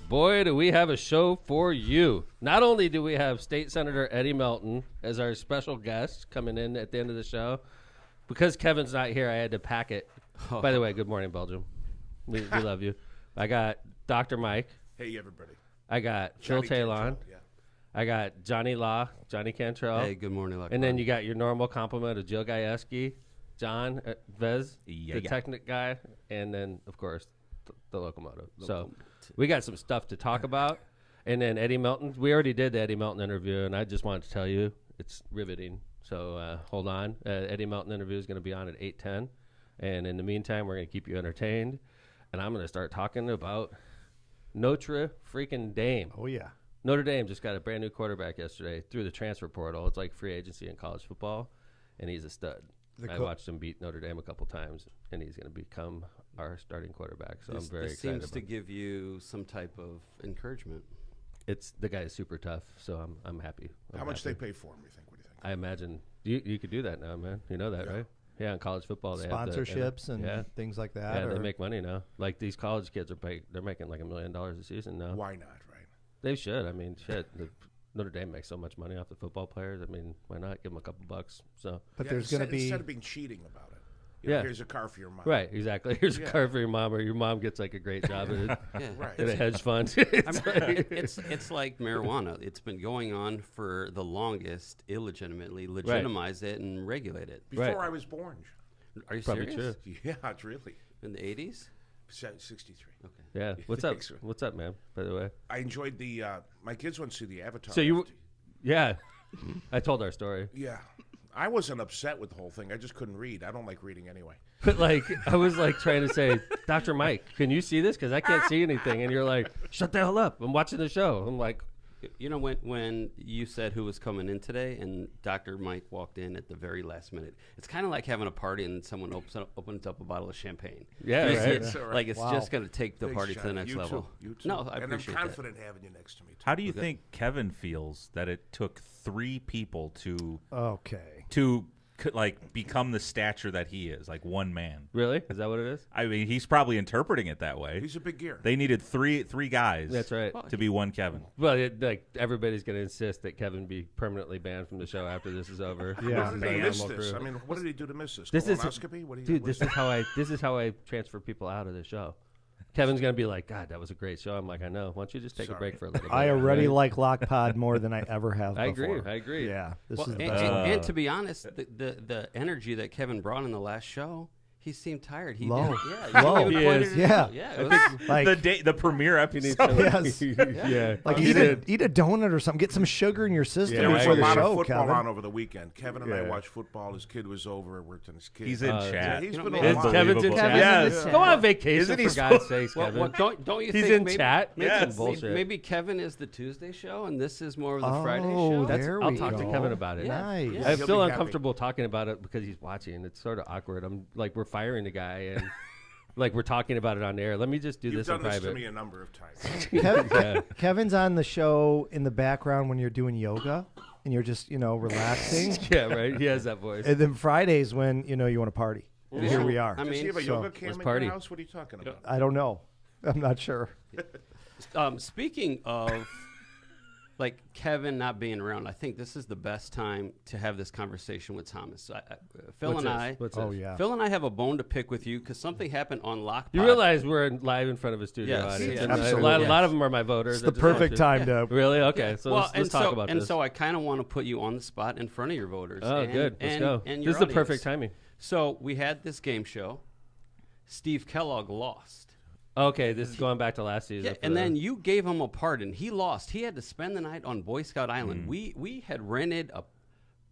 boy, do we have a show for you. Not only do we have State Senator Eddie Melton as our special guest coming in at the end of the show, because Kevin's not here, I had to pack it. Oh. By the way, good morning, Belgium. We love you. I got Dr. Mike. Hey, everybody. I got Phil Talon. Yeah. I got Johnny Law, Johnny Cantrell. Hey, good morning. And then you got your normal complement of Jill Gajewski, John Vez, the Technic guy, and then, of course, the locomotive. So we got some stuff to talk about. And then Eddie Melton. We already did the Eddie Melton interview, and I just wanted to tell you it's riveting. So hold on. Eddie Melton interview is going to be on at 8:10. And in the meantime, we're going to keep you entertained. And I'm going to start talking about Notre freaking Dame. Oh, yeah. Notre Dame just got a brand new quarterback yesterday through the transfer portal. It's like free agency in college football, and he's a stud. I watched him beat Notre Dame a couple times, and he's going to become our starting quarterback. So I'm very excited. This seems to give you some type of encouragement. The guy is super tough, so I'm happy. How much they pay for him? You think? What do you think? I imagine you could do that now, man. You know that, right? Yeah, in college football, they sponsorships have and things like that. Yeah, they make money now. Like these college kids they're making like $1 million a season now. Why not? Right? They should. I mean, shit. Notre Dame makes so much money off the football players. I mean, why not give them a couple bucks? So, but there's going to be instead of being cheating about it. You know, here's a car for your mom. Right, exactly. Here's a car for your mom, or your mom gets like a great job in a hedge fund. It's like marijuana. It's been going on for the longest illegitimately. Legitimize it and regulate it. Before I was born. Are you Probably serious? True. Yeah, it's really. In the 80s? 63. Okay. Yeah. What's up? What's up, man? By the way, I enjoyed the. My kids went to see the Avatar. So I told our story. Yeah, I wasn't upset with the whole thing. I just couldn't read. I don't like reading anyway. But like, I was like trying to say, Dr. Mike, can you see this? Because I can't see anything. And you're like, shut the hell up. I'm watching the show. I'm like. You know, when you said who was coming in today and Dr. Mike walked in at the very last minute, it's kind of like having a party and someone opens up a bottle of champagne. Yeah, right. Like it's just going to take the party to the next level. You too. No, I and appreciate I'm confident having you next to me, too. How do you think Kevin feels that it took 3 people to like become the stature that he is, like one man? Really? Is that what it is? I mean, he's probably interpreting it that way. He's a big gear. They needed three guys. That's right. To be one Kevin. Well, like everybody's going to insist that Kevin be permanently banned from the show after this is over. Yeah. How did he miss this? I mean, what did he do to miss this? This colonoscopy? This is how I transfer people out of the show. Kevin's going to be like, God, that was a great show. I'm like, I know. Why don't you just take a break for a little bit? I already like Lockpod more than I ever have before. I agree. Yeah. This is the and, best. and to be honest, the energy that Kevin brought in the last show, he seemed tired. Low. Low. He is. Yeah. It was like the premiere episode. Yes. Yeah. Like eat a donut or something. Get some sugar in your system There was before a the lot show, of football Kevin. on over the weekend. Kevin and I watched football. His kid was over. Worked on his kid. He's in chat. He's been Is on Kevin's in chat? Yes. Go on vacation, Isn't he for God's sakes, Kevin. Well, don't you He's think in maybe, chat? Yes. Bullshit. Maybe Kevin is the Tuesday show and this is more of the Friday show? I'll talk to Kevin about it. Nice. Yeah. I He'll feel be uncomfortable talking about it because he's watching. It's sort of awkward. I'm like, we're firing the guy, and like we're talking about it on air. Let me just do this in private. You've done this to me a number of times. Kevin's on the show in the background when you're doing yoga and you're just, relaxing. Yeah, right. He has that voice. And then Fridays when, you want to party. And here we are. Does he have a yoga cam in party. your house? What are you talking about? I don't know. I'm not sure. Speaking of like Kevin not being around, I think this is the best time to have this conversation with Thomas. Phil and I have a bone to pick with you because something happened on Lockpod. You realize we're live in front of a studio audience. Yes, absolutely. A lot of them are my voters. It's the perfect time to. Really? Okay. So let's talk about this. And so I kind of want to put you on the spot in front of your voters. Oh, good. Let's go. And This is the perfect timing. So we had this game show. Steve Kellogg lost. Okay, this is going back to last season. Yeah, and then you gave him a pardon. He lost. He had to spend the night on Boy Scout Island. We had rented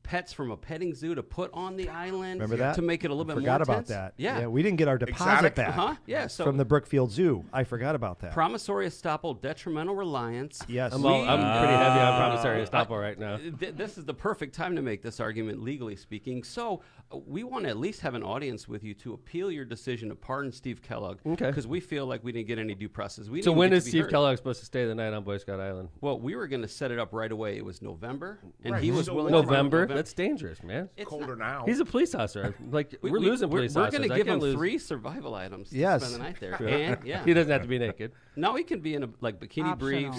pets from a petting zoo to put on the island. Remember that? To make it a little bit more Forgot about intense. that. Yeah. We didn't get our deposit Exotic. back. Yeah. So from the Brookfield Zoo. I forgot about that. promissory estoppel, detrimental reliance. Yes. I'm pretty heavy on promissory estoppel right now. This is the perfect time to make this argument, legally speaking. So we want to at least have an audience with you to appeal your decision to pardon Steve Kellogg. Okay. Because we feel like we didn't get any due process. So when is Steve Kellogg supposed to stay the night on Boy Scout Island? Well, we were going to set it up right away. It was November, and Right. he was So willing. November? To That's dangerous, man. It's colder now. He's a police officer. Like we're losing police officers. We're going to give him 3 survival items to spend the night there. And, he doesn't have to be naked. No, he can be in a bikini briefs.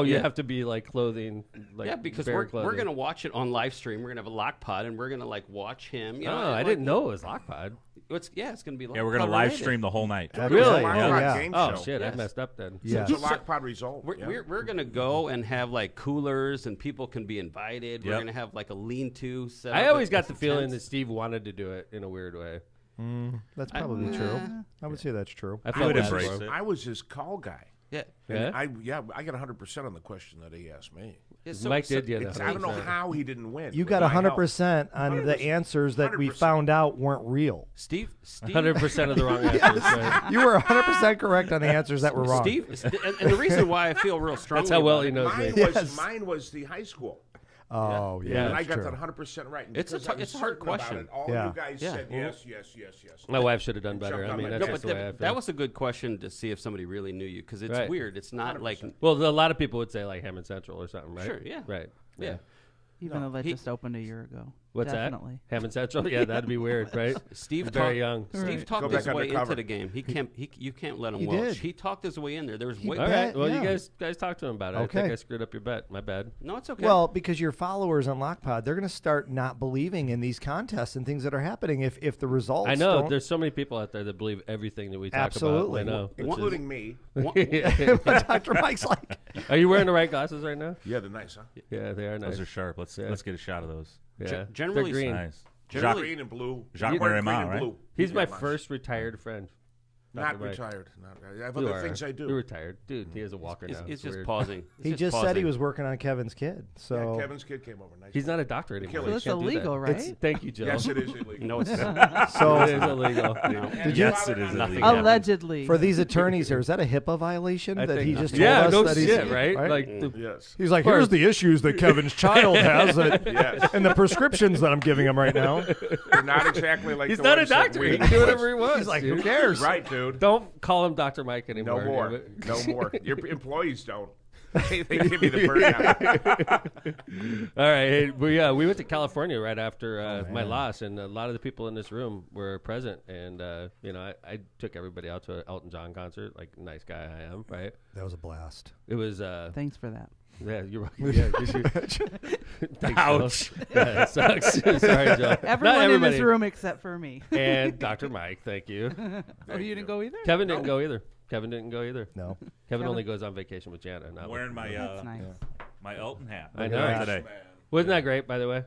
You have to be like clothing. Like because we're going to watch it on live stream. We're going to have a lock pod, and we're going to like watch him. I didn't know it was lock pod. It's going to be. Yeah, we're going to live stream the whole night. Really? Oh shit, I messed up then. Yeah, it's a lock pod result. We're going to go and have like coolers, and people can be invited. We're going to have like a lean-to set. I always got the feeling that Steve wanted to do it in a weird way. That's probably true. I would say that's true. I would embrace it. I was his call guy. Yeah. I got 100% on the question that he asked me. Mike did get 100%. I don't know how he didn't win. You got 100% on the answers that we found out weren't real. Steve 100% of the wrong answers. Right? You were 100% correct on the answers that were wrong. Steve, and the reason why I feel real strongly. That's how well he knows me. Mine was the high school. Oh, yeah. And I got that 100% right. It's a hard question. All you guys said yes. My wife should have done better. I mean, that's the way I feel. That was a good question to see if somebody really knew you, because it's weird. It's not 100%. Like. Well, a lot of people would say like Hammond Central or something, right? Sure, yeah. Right. Yeah. Even though that just opened a year ago. What's Definitely. that? Hammond Central? Yeah, that'd be weird, right? Steve very young. Steve talked his way into the game. You can't let him watch. He talked his way in there. There was all right. Well, you guys talk to him about it. Okay. I think I screwed up your bet. My bad. No, it's okay. Well, because your followers on Lockpod, they're going to start not believing in these contests and things that are happening if the results. I know there's so many people out there that believe everything that we talk about. I know, including me. Dr. Mike's like. Are you wearing the right glasses right now? Yeah, they're nice, huh? Yeah, they are nice. Those are sharp. Let's get a shot of those. Yeah, generally green. Nice. Green and blue. Jacques Marima, right? Blue. He's my first retired friend. Not retired. I have other things I do. You're retired. Dude, he has a walker now. He's just pausing. He just said he was working on Kevin's kid. So Kevin's kid came over. Nice. He's not a doctor anymore. So it's illegal, right? Thank you, Joe. Yes, it is illegal. No, it's not. So it is illegal. Yes, it is illegal. Allegedly. For these attorneys here, is that a HIPAA violation that he just told us? No that shit, he's, right? Like, yes. He's like, here's the issues that Kevin's child has, and the prescriptions that I'm giving him right now. They're not exactly like. He's not a doctor. He can do whatever he wants. He's like, who cares? Right, dude. Don't call him Dr. Mike anymore. No more. No more. Your employees don't. They give me the burnout. All right. Hey, we went to California right after my loss, and a lot of the people in this room were present. And I took everybody out to an Elton John concert, like nice guy I am, right? That was a blast. It was. Thanks for that. Yeah, you're right. Yeah, ouch. Yeah, it sucks. Sorry, Joe. Everyone in this room except for me. And Dr. Mike, thank you. Oh, you didn't go either? Kevin didn't go either. No. Kevin only goes on vacation with Jana. I'm wearing my nice. my Elton hat. I know. Today. Wasn't that great, by the way?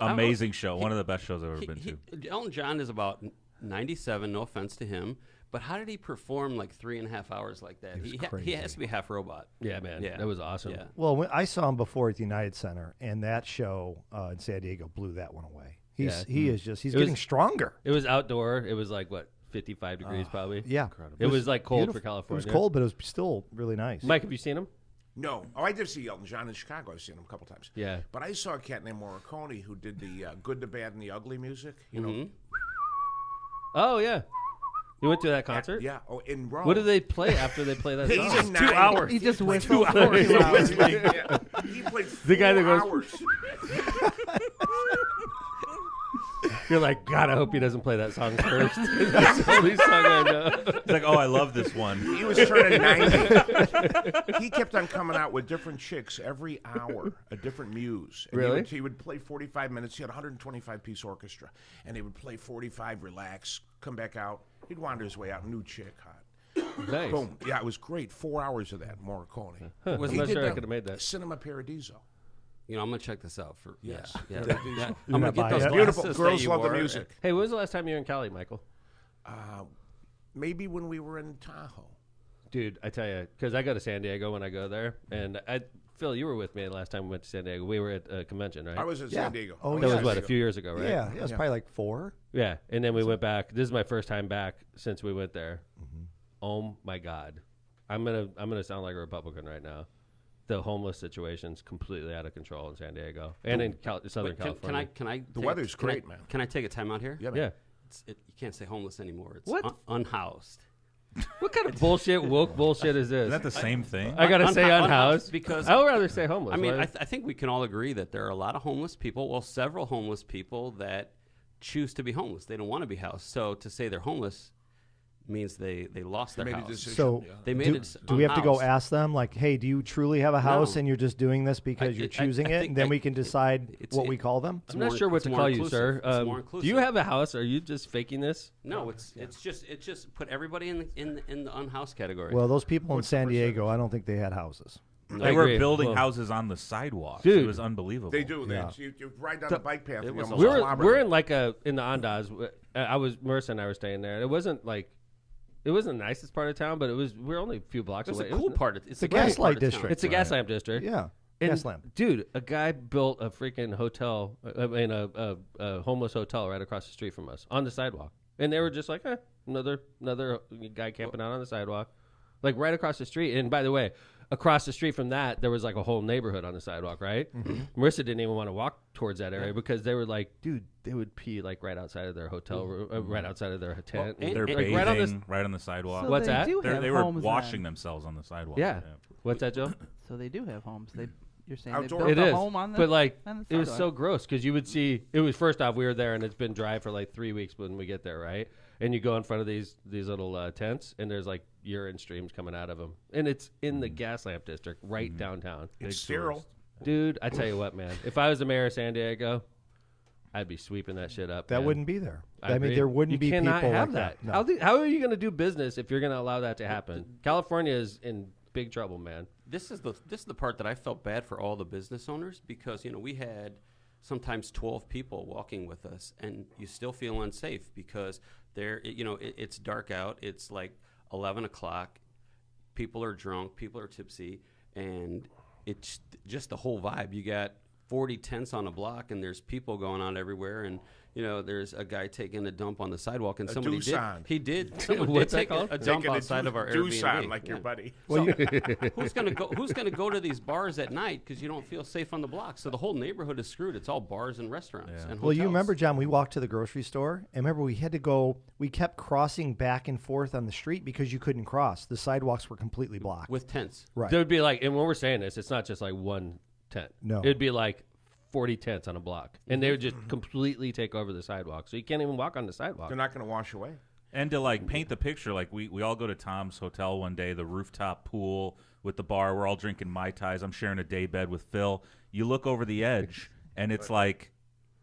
Amazing show. One of the best shows I've ever been to. Elton John is about 97. No offense to him. But how did he perform like 3.5 hours like that? He has to be half robot. Yeah, man. Yeah. That was awesome. Yeah. Well, I saw him before at the United Center, and that show in San Diego blew that one away. He's getting stronger. It was outdoor. It was like, what, 55 degrees probably? Yeah. Incredible. It was like cold for California. It was cold, but it was still really nice. Mike, have you seen him? No. Oh, I did see Elton John in Chicago. I've seen him a couple times. Yeah. But I saw a cat named Morricone who did the Good, the Bad, and the Ugly music. You know. Oh, yeah. You went to that concert? Yeah. Oh, in Rome. What do they play after they play that song? 2 hours. He just whistled for 2 hours. He played 4 the guy that goes, hours. You're like, God, I hope he doesn't play that song first. That's the only song I know. It's like, oh, I love this one. He was turning 90. He kept on coming out with different chicks every hour, a different muse. And really? He would play 45 minutes. He had a 125-piece orchestra. And he would play 45, relax, come back out. He'd wander his way out, new chick, hot. Nice. Boom. Yeah, it was great. 4 hours of that, Morricone. Huh. Wasn't that sure I could have made that. Cinema Paradiso. You know, I'm gonna check this out for yes. Yeah. I'm gonna get those beautiful girls love the music. Hey, when was the last time you were in Cali, Michael? Maybe when we were in Tahoe. Dude, I tell you, because I go to San Diego when I go there, and Phil, you were with me the last time we went to San Diego. We were at a convention, right? I was at San Diego. Oh, that was what, a few years ago, right? Yeah, it was probably like 4. Yeah, and then we went back. This is my first time back since we went there. Mm-hmm. Oh my God, I'm gonna sound like a Republican right now. The homeless situation's completely out of control in San Diego and in Southern California. Can I? The weather's great, man. Can I take a time out here? Yeah. You can't say homeless anymore. It's unhoused. What kind of bullshit, woke bullshit is this? Is that the same thing? I got to say unhoused because I would rather say homeless. I mean, I think we can all agree that there are a lot of homeless people, well, several homeless people that choose to be homeless. They don't want to be housed. So to say they're homeless means they lost their house. So they made do we have to go ask them, like, hey, do you truly have a house and you're just doing this because you're choosing it? And then we can decide what we call them? I'm not sure what to call you, sir. Do you have a house? Are you just faking this? No, it's just put everybody in the unhoused category. Well, those people in San Diego, I don't think they had houses. They were building houses on the sidewalk. Dude, it was unbelievable. They do. Yeah. You ride down the bike path. We're in like in the Ondas. Marissa and I were staying there. It wasn't the nicest part of town, but we're only a few blocks away. It's a cool part. It's a gaslight district. It's a gaslamp district. Yeah. And, gaslamp. Dude, a guy built a freaking hotel, a homeless hotel right across the street from us on the sidewalk. And they were just like, another guy camping out on the sidewalk. Like right across the street. And by the way, across the street from that, there was like a whole neighborhood on the sidewalk, right? Mm-hmm. Marissa didn't even want to walk towards that area because they were like, dude, they would pee like right outside of their hotel room, right outside of their tent. Well, they're bathing right on the sidewalk. So What's that? They were washing themselves on the sidewalk. Yeah. What's that, Joe? So they do have homes. You're saying Outdoor. they built It a is, home on the but like on the it was sidewalk. so gross because you would see it was first off we were there and it's been dry for like 3 weeks when we get there, right? And you go in front of these little tents and there's like urine streams coming out of them, and it's in the gaslamp district right downtown. It's sterile, dude. I tell you what, man. If I was the mayor of San Diego, I'd be sweeping that shit up. That man. Wouldn't be there. I mean, there wouldn't be people have like that. No. How are you going to do business if you're going to allow that to happen? California is in big trouble, man. This is the part that I felt bad for all the business owners because we had sometimes 12 people walking with us, and you still feel unsafe because it's dark out. It's like 11 o'clock. People are drunk. People are tipsy, and it's just the whole vibe. You got 40 tents on a block, and there's people going on everywhere, and there's a guy taking a dump on the sidewalk, and someone did take a dump outside of our Airbnb, like your buddy. Well, who's gonna go to these bars at night because you don't feel safe on the block? So the whole neighborhood is screwed. It's all bars and restaurants and hotels. Well, you remember, John, we walked to the grocery store, and remember we had to go. We kept crossing back and forth on the street because you couldn't cross. The sidewalks were completely blocked with tents. Right. There would be like, and when we're saying this, it's not just like one tent. No, it'd be like 40 tents on a block, and they would just completely take over the sidewalk, so you can't even walk on the sidewalk. They're not going to wash away. And to like paint the picture, like we all go to Tom's hotel one day, the rooftop pool with the bar. We're all drinking Mai Tais. I'm sharing a day bed with Phil. You look over the edge, and it's like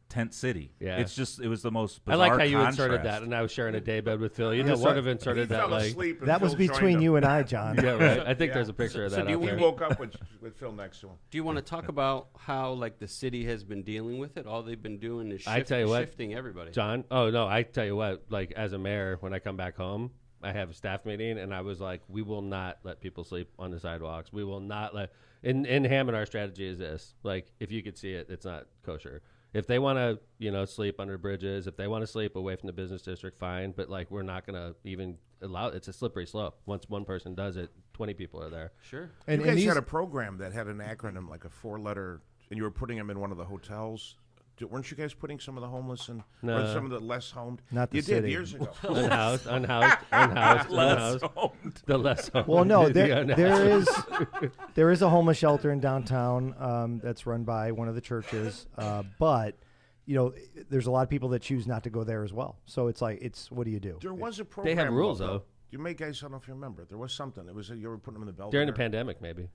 Tent City. Yeah, it was the most bizarre I like how you contrast. inserted that, and I was sharing a day bed with Phil. You just sort of inserted that, like that was between you and I, John. Yeah, right. I think there's a picture of that. So we woke up with Phil next to him. Do you want to talk about how like the city has been dealing with it? All they've been doing is shifting everybody. John. Oh no, I tell you what. Like as a mayor, when I come back home, I have a staff meeting, and I was like, we will not let people sleep on the sidewalks. We will not let. In Hammond, our strategy is this: like if you could see it, it's not kosher. If they want to, sleep under bridges, if they want to sleep away from the business district, fine. But like, we're not going to even allow. It's a slippery slope. Once one person does it, 20 people are there. Sure. And you guys had a program that had an acronym, like a 4-letter, and you were putting them in one of the hotels. Weren't you guys putting some of the homeless in, or some of the less homed? Not the you city. did years ago. unhoused, less homed. The less homed. Well, no, there is a homeless shelter in downtown that's run by one of the churches, but there's a lot of people that choose not to go there as well. So it's like what do you do? There was a program. They had rules though. You may guys, I don't know if you remember. There was something. It was you were putting them in the belt during the pandemic, maybe.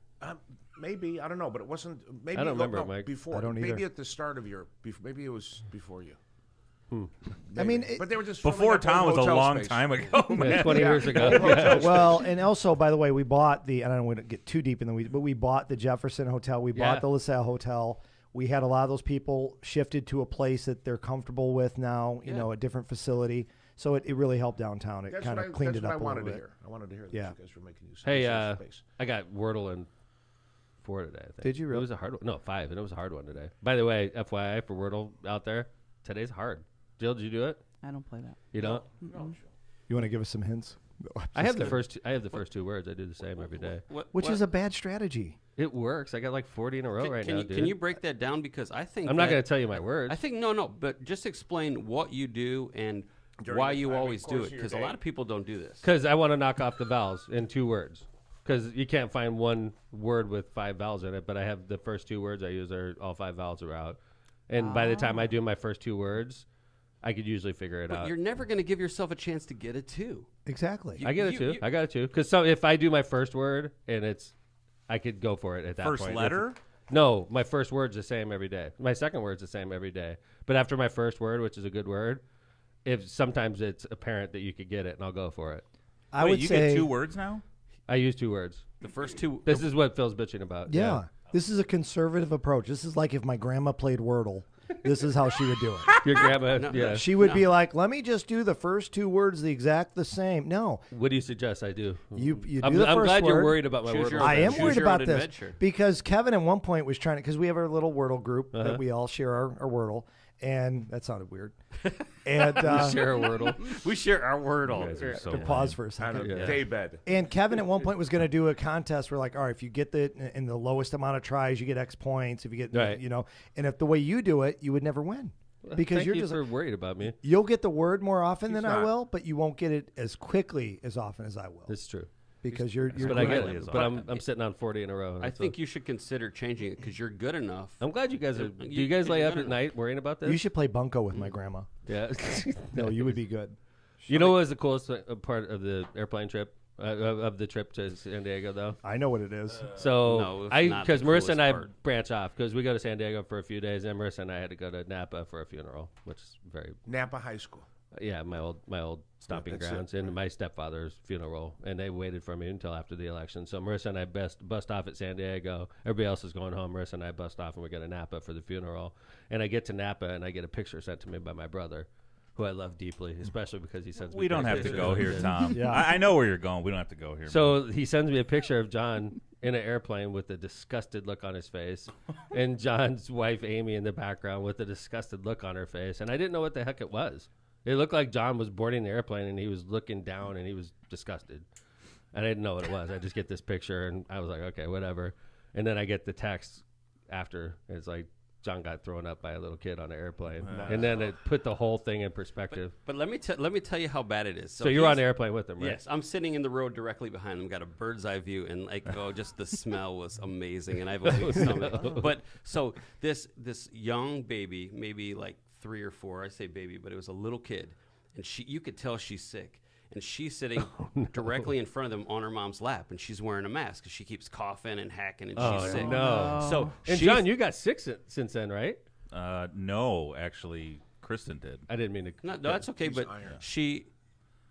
Maybe I don't know, but it wasn't. Maybe I don't remember, Mike. Before. I don't either. Maybe at the start of your. Maybe it was before you. I mean, but they were just before Tom was a long space. time ago. Yeah, 20 years ago. Well, and also, by the way, we bought I don't want to get too deep in the weeds, but we bought the Jefferson Hotel. We bought the LaSalle Hotel. We had a lot of those people shifted to a place that they're comfortable with now, a different facility. So it really helped downtown. It kind of cleaned it up a little bit. I wanted to hear that you guys were making use of Hey, space. I got Wordle in 4 today, I think. Did you really? It was a hard one. No, 5, and it was a hard one today. By the way, FYI for Wordle out there, today's hard. Jill, did you do it? I don't play that. You don't? No. You want to give us some hints? No, I have the first 2 words. I do the same every day. Which is a bad strategy. It works. I got like 40 in a row now, dude. Can you break that down? Because I think I'm not going to tell you my words. I think no, but just explain what you do and why you always do it, because a lot of people don't do this. Because I want to knock off the vowels in 2 words. Because you can't find one word with 5 vowels in it, but I have the first 2 words I use are all 5 vowels are out. And by the time I do my first 2 words, I could usually figure it out. You're never going to give yourself a chance to get it too. Exactly. I get it too. I got it too. Because if I do my first word and I could go for it at that point. First letter? No, my first word's the same every day. My second word's the same every day. But after my first word, which is a good word, sometimes it's apparent that you could get it, and I'll go for it. I would say you get 2 words now? I use 2 words. The first 2. This is what Phil's bitching about. Yeah. This is a conservative approach. This is like if my grandma played Wordle. This is how she would do it. Your grandma, yeah. She would be like, let me just do the first 2 words the same. No. What do you suggest I do? You do I'm the first glad word. you're worried about my Wordle. I am worried about this adventure. because Kevin at one point was trying to, because we have our little Wordle group that we all share our Wordle. And that sounded weird. And we share a Wordle. We share our Wordle. So pause for a second. Daybed. And Kevin at one point was going to do a contest where, like, all right, if you get in the lowest amount of tries, you get X points. If you get, and if the way you do it, you would never win. Because you're just worried about me. You'll get the word more often than I will, but you won't get it as quickly as often as I will. That's true. Because you're but I get it. But I'm sitting on 40 in a row. I think you should consider changing it because you're good enough. I'm glad you guys are. Do you guys lay up at night worrying about this? You should play bunco with my grandma. Yeah. No, you would be good. You know what was the coolest part of the airplane trip? Of the trip to San Diego, though? I know what it is. Because Marissa and I branch off because we go to San Diego for a few days, and Marissa and I had to go to Napa for a funeral, which is very Napa High School. Yeah, my old stomping grounds and my stepfather's funeral, and they waited for me until after the election. So Marissa and I bust off at San Diego. Everybody else is going home. Marissa and I bust off, and we go to Napa for the funeral. And I get to Napa, and I get a picture sent to me by my brother, who I love deeply, especially because he sends me We don't have to go here, Tom. Yeah. I know where you're going. We don't have to go here. So he sends me a picture of John in an airplane with a disgusted look on his face, and John's wife, Amy, in the background with a disgusted look on her face. And I didn't know what the heck it was. It looked like John was boarding the airplane, and he was looking down, and he was disgusted. And I didn't know what it was. I just get this picture, and I was like, okay, whatever. And then I get the text after. It's like, John got thrown up by a little kid on an airplane. And then it put the whole thing in perspective. But let me tell you how bad it is. So you're on the airplane with him, right? Yes. I'm sitting in the row directly behind him, got a bird's eye view, and just the smell was amazing, and I have a weak stomach. But so this young baby, maybe like 3 or 4, I say baby, but it was a little kid, and you could tell she's sick. And she's sitting directly in front of them on her mom's lap, and she's wearing a mask because she keeps coughing and hacking, and she's sick. No. So, and John, you got sick since then, right? No, actually, Kristen did. I didn't mean to. No, that's okay. But she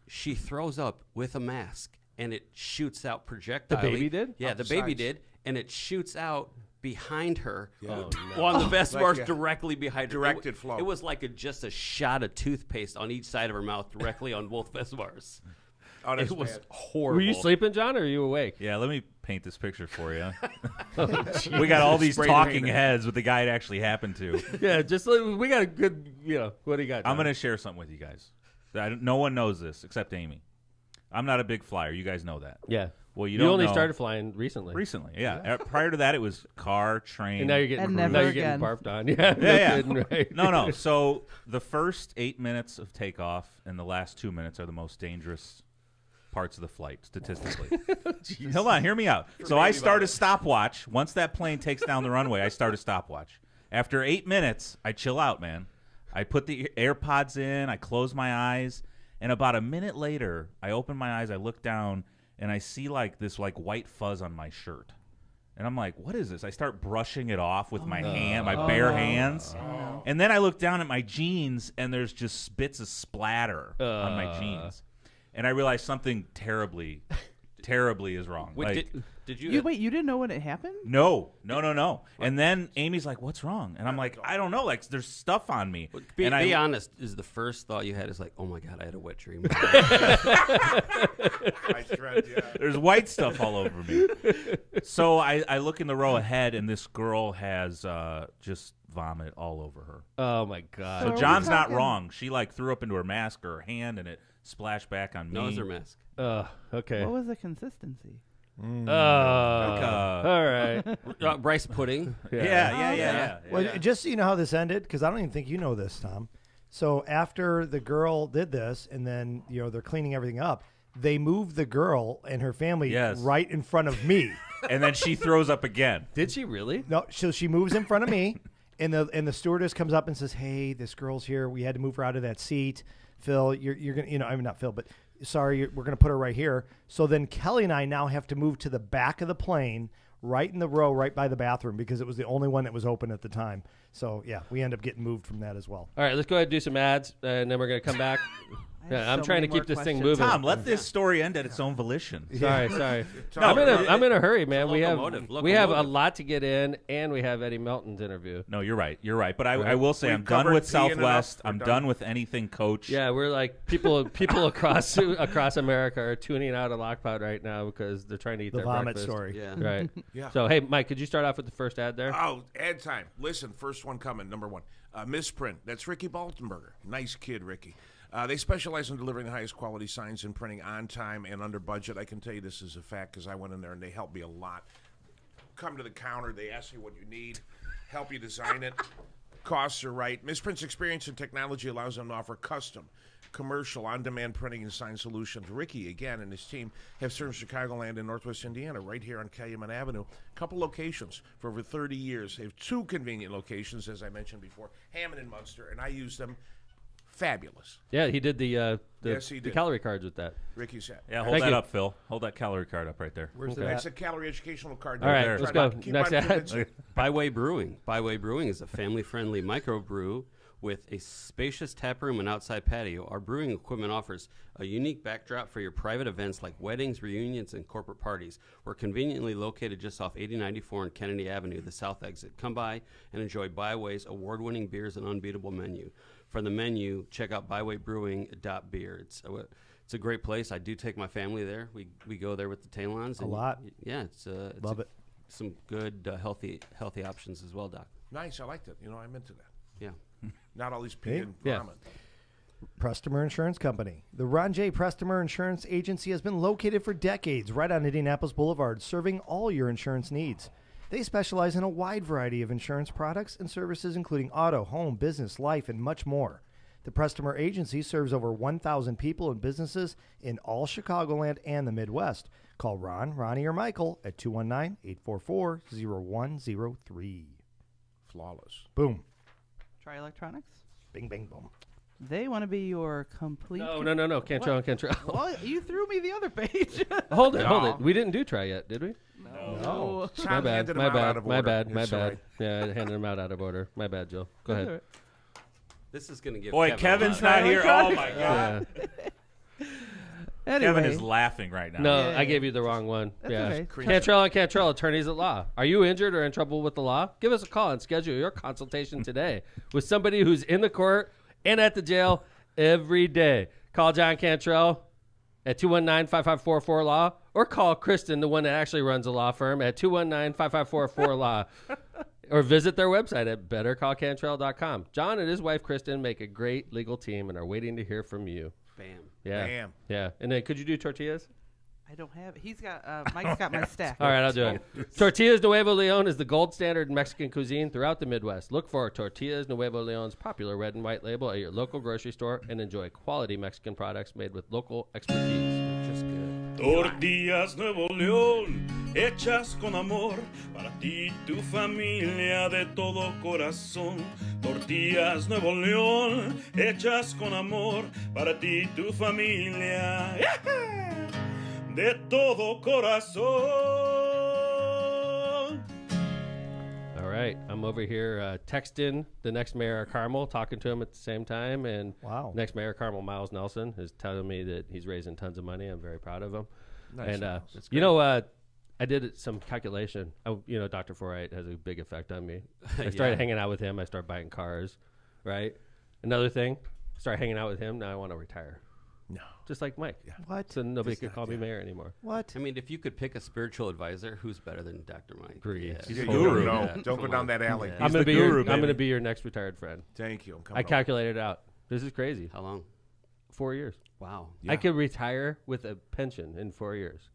throws up with a mask, and it shoots out projectile. The baby did? Yeah, the baby did, and it shoots out behind her on the vest bars directly behind her. Directed flow. It was like just a shot of toothpaste on each side of her mouth directly on both vest bars. Oh, it was horrible. Were you sleeping, John, or are you awake? Yeah, let me paint this picture for you. We got all these talking heads with the guy it actually happened to. Yeah, we got a good, what do you got, John? I'm going to share something with you guys. No one knows this except Amy. I'm not a big flyer. You guys know that. Yeah. Well, you only know. started flying recently. Recently, yeah. Prior to that, it was car, train. And now you're getting barfed on. Yeah. Yeah. Right. No. So the first 8 minutes of takeoff and the last 2 minutes are the most dangerous parts of the flight, statistically. Hold on, hear me out. So I start a stopwatch. Once that plane takes down the runway, I start a stopwatch. After 8 minutes, I chill out, man. I put the AirPods in, I close my eyes, and about a minute later, I open my eyes, I look down, and I see this white fuzz on my shirt. And I'm like, what is this? I start brushing it off with my bare hands. And then I look down at my jeans, and there's just bits of splatter on my jeans. And I realize something terribly is wrong. Wait, did you? Wait, you didn't know when it happened? No. And then Amy's like, what's wrong? And I'm like, I don't know. There's stuff on me. Be honest, is the first thought you had is like, oh my God, I had a wet dream. There's white stuff all over me. So I look in the row ahead, and this girl has just vomit all over her. Oh my God. So John's not wrong. She threw up into her mask or her hand, and it splashed back on me. No, it was her mask. Okay. What was the consistency? All right. Rice pudding. Yeah. Well, just so you know how this ended, because I don't even think you know this, Tom. So after the girl did this, and then they're cleaning everything up, they moved the girl and her family right in front of me. And then she throws up again. Did she really? No, so she moves in front of me, and the stewardess comes up and says, "Hey, this girl's here. We had to move her out of that seat. Phil, you're gonna, I mean not Phil, but sorry, we're gonna put her right here." So then Kelly and I now have to move to the back of the plane, right in the row, right by the bathroom, because it was the only one that was open at the time. So yeah, we end up getting moved from that as well. All right, let's go ahead and do some ads, and then we're gonna come back. Yeah, I'm trying to keep this thing moving. Tom, let this story end at its own volition. Sorry. I'm in a hurry, man. We have a lot to get in, and we have Eddie Melton's interview. No, you're right. But I will say I'm done with Southwest. I'm done with anything Coach. Yeah, we're like people across America are tuning out of Lockpod right now because they're trying to eat the their vomit breakfast. Story. Yeah. Right. Yeah. So hey, Mike, could you start off with the first ad there? Oh, ad time. Listen, first one coming. Number one, Misprint. That's Ricky Baltenberger. Nice kid, Ricky. They specialize in delivering the highest quality signs and printing on time and under budget. I can tell you this is a fact because I went in there and they helped me a lot. Come to the counter, they ask you what you need, help you design it. Costs are right. Misprint's experience and technology allows them to offer custom, commercial, on-demand printing and sign solutions. Ricky, again, and his team have served Chicagoland and Northwest Indiana right here on Calumet Avenue. A couple locations for over 30 years. They have 2 convenient locations, as I mentioned before, Hammond and Munster, and I use them. Fabulous. Yeah, he did the calorie cards with that. Ricky said. Yeah, hold that up, Phil. Hold that calorie card up right there. Where's that? That's a calorie educational card. All right, let's go. Next ad. Byway Brewing. Byway Brewing is a family-friendly microbrew with a spacious tap room and outside patio. Our brewing equipment offers a unique backdrop for your private events like weddings, reunions, and corporate parties. We're conveniently located just off 8094 and Kennedy Avenue, the south exit. Come by and enjoy Byway's award-winning beers and unbeatable menu. For the menu, check out bywaybrewing.beer. It's a great place. I do take my family there. We go there with the Talons. A lot. Yeah, it's love it. Some good healthy options as well, Doc. Nice, I liked it. I'm into that. Yeah. Not all these pig and vomit. Prestmer Insurance Company. The Ron J. Prestmer Insurance Agency has been located for decades right on Indianapolis Boulevard, serving all your insurance needs. They specialize in a wide variety of insurance products and services, including auto, home, business, life, and much more. The Prestmer Agency serves over 1,000 people and businesses in all Chicagoland and the Midwest. Call Ron, Ronnie, or Michael at 219-844-0103. Flawless. Boom. Try Electronics. Bing, bing, boom. They want to be your complete... No. Can't try. Well, you threw me the other page. Hold it. We didn't do try yet, did we? No. My bad. Yeah, I handed them out out of order. My bad, Jill. Go ahead. This is going to give Kevin's not here. Oh, my God. Anyway. Kevin is laughing right now. No, I gave you the wrong one. That's okay. Cantrell, attorneys at law. Are you injured or in trouble with the law? Give us a call and schedule your consultation today with somebody who's in the court and at the jail every day. Call John Cantrell at 219-5544-LAW or call Kristen, the one that actually runs a law firm, at 219-5544-LAW or visit their website at bettercallcantrell.com. John and his wife, Kristen, make a great legal team and are waiting to hear from you. Bam. Yeah. Bam. Yeah. And then could you do tortillas? I don't have it. He's got, Mike's got my stack. All right, I'll do it. Tortillas Nuevo Leon is the gold standard in Mexican cuisine throughout the Midwest. Look for Tortillas Nuevo Leon's popular red and white label at your local grocery store and enjoy quality Mexican products made with local expertise. Just good. Tortillas Nuevo León, hechas con amor, para ti, tu familia de todo corazón. Tortillas Nuevo León, hechas con amor, para ti, tu familia. De todo corazón. All right, I'm over here texting the next mayor of Carmel, talking to him at the same time, and next mayor of Carmel, Miles Nelson, is telling me that he's raising tons of money. I'm very proud of him. Nice. And I did some calculation. Dr. Forite has a big effect on me. I started hanging out with him. I started buying cars, right? Another thing, start hanging out with him. Now I want to retire. No. Just like Mike. Yeah. What? So nobody could call me mayor anymore. What? I mean, if you could pick a spiritual advisor, who's better than Dr. Mike? Agreed. He's a guru. Don't go down that alley. I'm going to be your next retired friend. Thank you. I calculated it out. This is crazy. How long? 4 years. Wow. Yeah. I could retire with a pension in 4 years.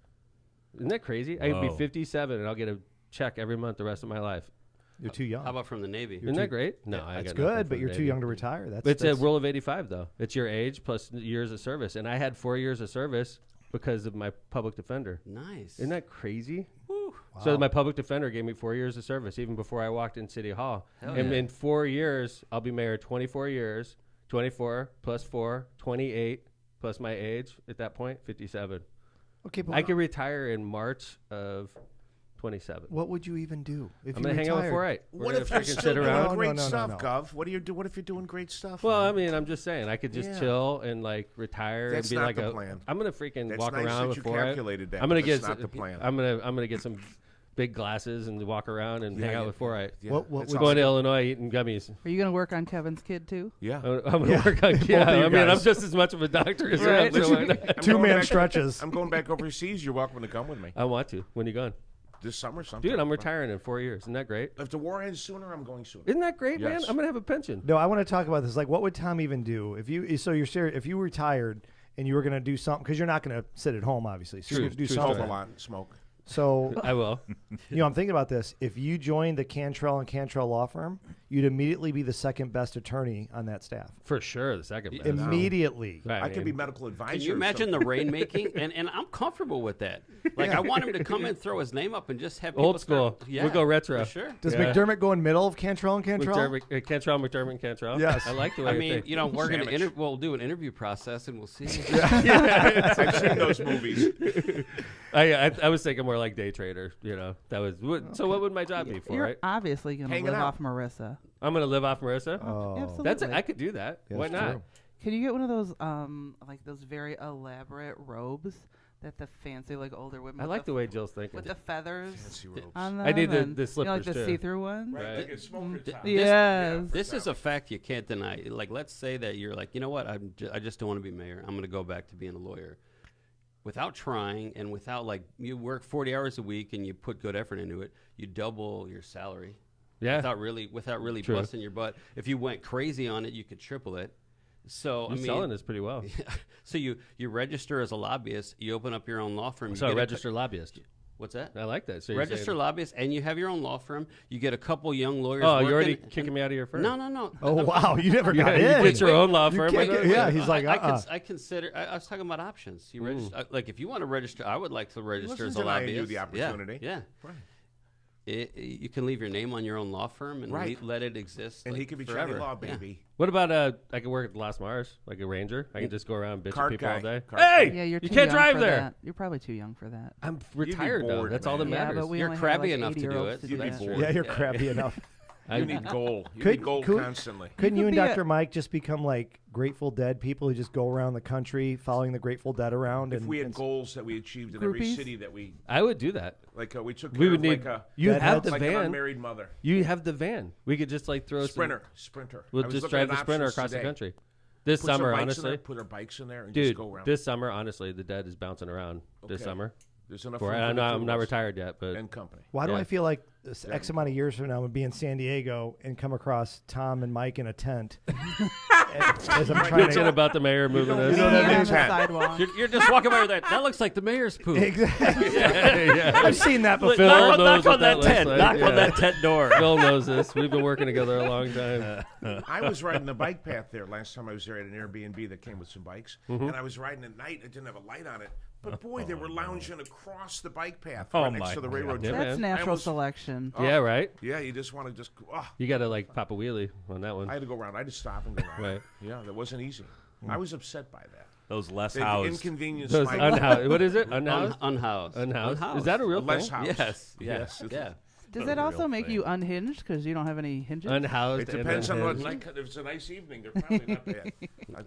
Isn't that crazy? I could be 57 and I'll get a check every month the rest of my life. You're too young. How about from the Navy? Isn't that great? No, I That's got nothing good, but from you're the too Navy. young to retire. It's a rule of 85, though. It's your age plus years of service. And I had 4 years of service because of my public defender. Nice. Isn't that crazy? Woo. So my public defender gave me 4 years of service, even before I walked in City Hall. And in 4 years, I'll be mayor 24 years, 24 plus 4, 28 plus my age at that point, 57. Okay, but I could retire in March of 27. what would you even do if I'm you going to hang out with retired? 4-8. What if you're still doing around? great No. stuff, Gov? What do you do? What if you're doing great stuff? Well, man? I mean, I'm just saying, I could just chill and like retire That's and be not like the plan. I'm gonna freaking That's walk nice around that you before calculated that, I'm gonna but get that's not the plan. I'm gonna get some big glasses and walk around and hang out with 4-8. Yeah, What that's would- We're going to Illinois eating gummies. Are you going to work on Kevin's kid too? Yeah. I'm gonna work on. Yeah, of you I mean, I'm guys. just as much of a doctor as Right. him. So why not? I'm going Two-man back- stretches. I'm going back overseas. You're welcome to come with me I want to. When you going, this summer sometime. dude? I'm retiring in 4 years. Isn't that great? If the war ends sooner, I'm going sooner. Isn't that great, man? Yes. I'm gonna have a pension. No, I want to talk about this. Like, what would Tom even do if you? So you're serious? If you retired and you were going to do something, because you're not going to sit at home, obviously. So you're going to do True Smoke something. a lot. Smoke. So I will. I'm thinking about this. If you joined the Cantrell and Cantrell law firm, you'd immediately be the second best attorney on that staff. For sure, the second best. Immediately. Right, I could be mean, medical advisor. Can you imagine the rainmaking? And I'm comfortable with that. Like, I want him to come and throw his name up and just have people Old school. start- Yeah, We'll go retro. for sure. Does Yeah. McDermott go in middle of Cantrell and Cantrell? Cantrell, McDermott, Cantrell. Yes. I like the way I you mean, think. you know, we're going Sandwich. to we'll do an interview process and we'll see. I've seen those movies. I was thinking more like day trader. You know, that was so. What would my job be for? You're Right? obviously going to Hanging live out. off Marissa. I'm gonna live off Marissa. Oh. Absolutely. That's I could do that. Yeah, Why it's not? true. Can you get one of those like those very elaborate robes that the fancy like older women I with like the way Jill's thinking. with the feathers Fancy robes. on them? I need the and, the you know, slippers like the too. see-through ones. Right. Right. Like a smoker top. Yes. This is a fact you can't deny. Like, let's say that you're like, you know what? I just don't want to be mayor. I'm going to go back to being a lawyer. Without trying and without, like, you work 40 hours a week and you put good effort into it, you double your salary. Yeah. Without really True. busting your butt. If you went crazy on it, you could triple it. So, You're selling this pretty well. So you register as a lobbyist. You open up your own law firm. So you a get registered lobbyist. What's that? I like that. So you're Register saying, lobbyist, and you have your own law firm. You get a couple young lawyers. oh, you're working, already and- kicking me out of your firm. No. Oh, wow. You never You got in. get your own law You firm. can't get- yeah, he's like, I consider. I was talking about options. You register, like if you want to register, I would like to register as a denying you lobbyist. the opportunity. Yeah. Right. You can leave your name on your own law firm and Right. let it exist. And like, he could be forever. Johnny Law, Yeah. baby. What about I could work at the Las Mars like a ranger. I can just go around bitching Cart people guy. all day. Cart Hey, Yeah, you're you too can't young drive for there. that. You're probably too young for that. I'm be retired though. bored, That's all that man. Yeah, matters. but we You're only crabby have, like, enough to do 80-year-olds it. do You'd be that. bored. Yeah, you're Yeah. crappy enough. You need goal. You Could- need goal could- constantly. Couldn't you and be a- Dr. Mike just become like Grateful Dead people who just go around the country following the Grateful Dead around? If and, we had and goals that we achieved in every Groupies? city that we I would do that. like, we took We care would of need. like a You Deadheads? have the like an van. unmarried mother. You have the van. We could just like throw Sprinter. We'll I was just looking drive at the Sprinter options across today. the country. This Put some summer, bikes in honestly, there, put our bikes in there and dude. just go around. This summer, honestly, the Dead is bouncing around. This Okay. summer. There's enough. For, room I'm for the not. two I'm of not us retired yet, but and company. Why do Yeah. I feel like this X amount of years from now I'm gonna be in San Diego and come across Tom and Mike in a tent as I'm trying bitching to about the mayor moving us. know what I Yeah, mean? on the sidewalk. You're just walking by with that. That looks like the mayor's poop. Exactly. yeah. I've seen that before. Phil knock knows on what that looks tent. like. Knock Yeah. on that tent door. Phil knows this. We've been working together a long time. I was riding the bike path there last time I was there at an Airbnb that came with some bikes, and I was riding at night. It didn't have a light on it, but boy, they were lounging across the bike path Oh, right next my to the God. railroad Yeah, track. That's man. natural almost- selection. Yeah, right. Yeah, you just want to just. You got to like pop a wheelie on that one. I had to go around. I had to stop and go around. Right. Yeah, that wasn't easy. I was upset by that. Those less The housed. inconvenience. Those unhoused. What is it? Unhoused. Unhoused. Unhoused. Is that a real less thing? house? Yes. Yes. Yeah. Does a that also real make thing. you unhinged because you don't have any hinges? Unhoused. It and depends on what. unhinged. If it's a nice evening, they're probably not bad.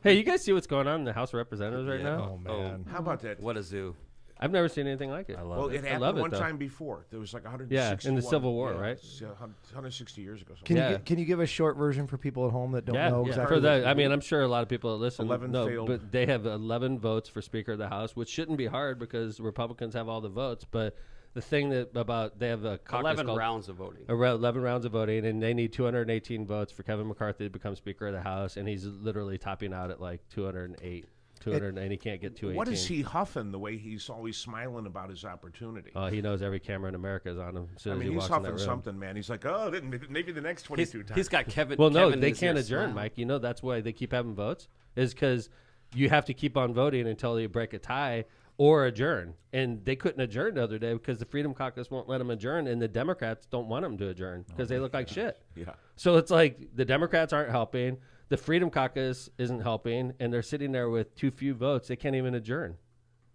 Hey, you guys see what's going on in the House of Representatives right Yeah. now? Oh man. How about that? What a zoo. I've never seen anything like it. I love Well, it. it I happened love it, one though. time before. There was like 160. Yeah, in the Civil War, right? 160 years ago. Can Yeah. you give a short version for people at home that don't Yeah, know yeah. exactly? For that, I mean, I'm sure a lot of people that listen 11 know, failed. but they have 11 votes for Speaker of the House, which shouldn't be hard because Republicans have all the votes. But the thing that about they have a caucus 11 called rounds of voting. 11 rounds of voting, and they need 218 votes for Kevin McCarthy to become Speaker of the House, and he's literally topping out at like 208, 200, and he can't get 218. What is he huffing the way he's always smiling about his opportunity? Oh, he knows every camera in America is on him. As soon as he he's walks in that huffing room. something, man. He's like, oh, maybe the next 22 times. He's got Kevin. Well, no, Kevin they is can't your adjourn, smile. Mike. You know that's why they keep having votes, is because you have to keep on voting until you break a tie or adjourn. And they couldn't adjourn the other day because the Freedom Caucus won't let them adjourn, and the Democrats don't want them to adjourn because they look like shit. Yeah. So it's like the Democrats aren't helping, the Freedom Caucus isn't helping, and they're sitting there with too few votes. They can't even adjourn.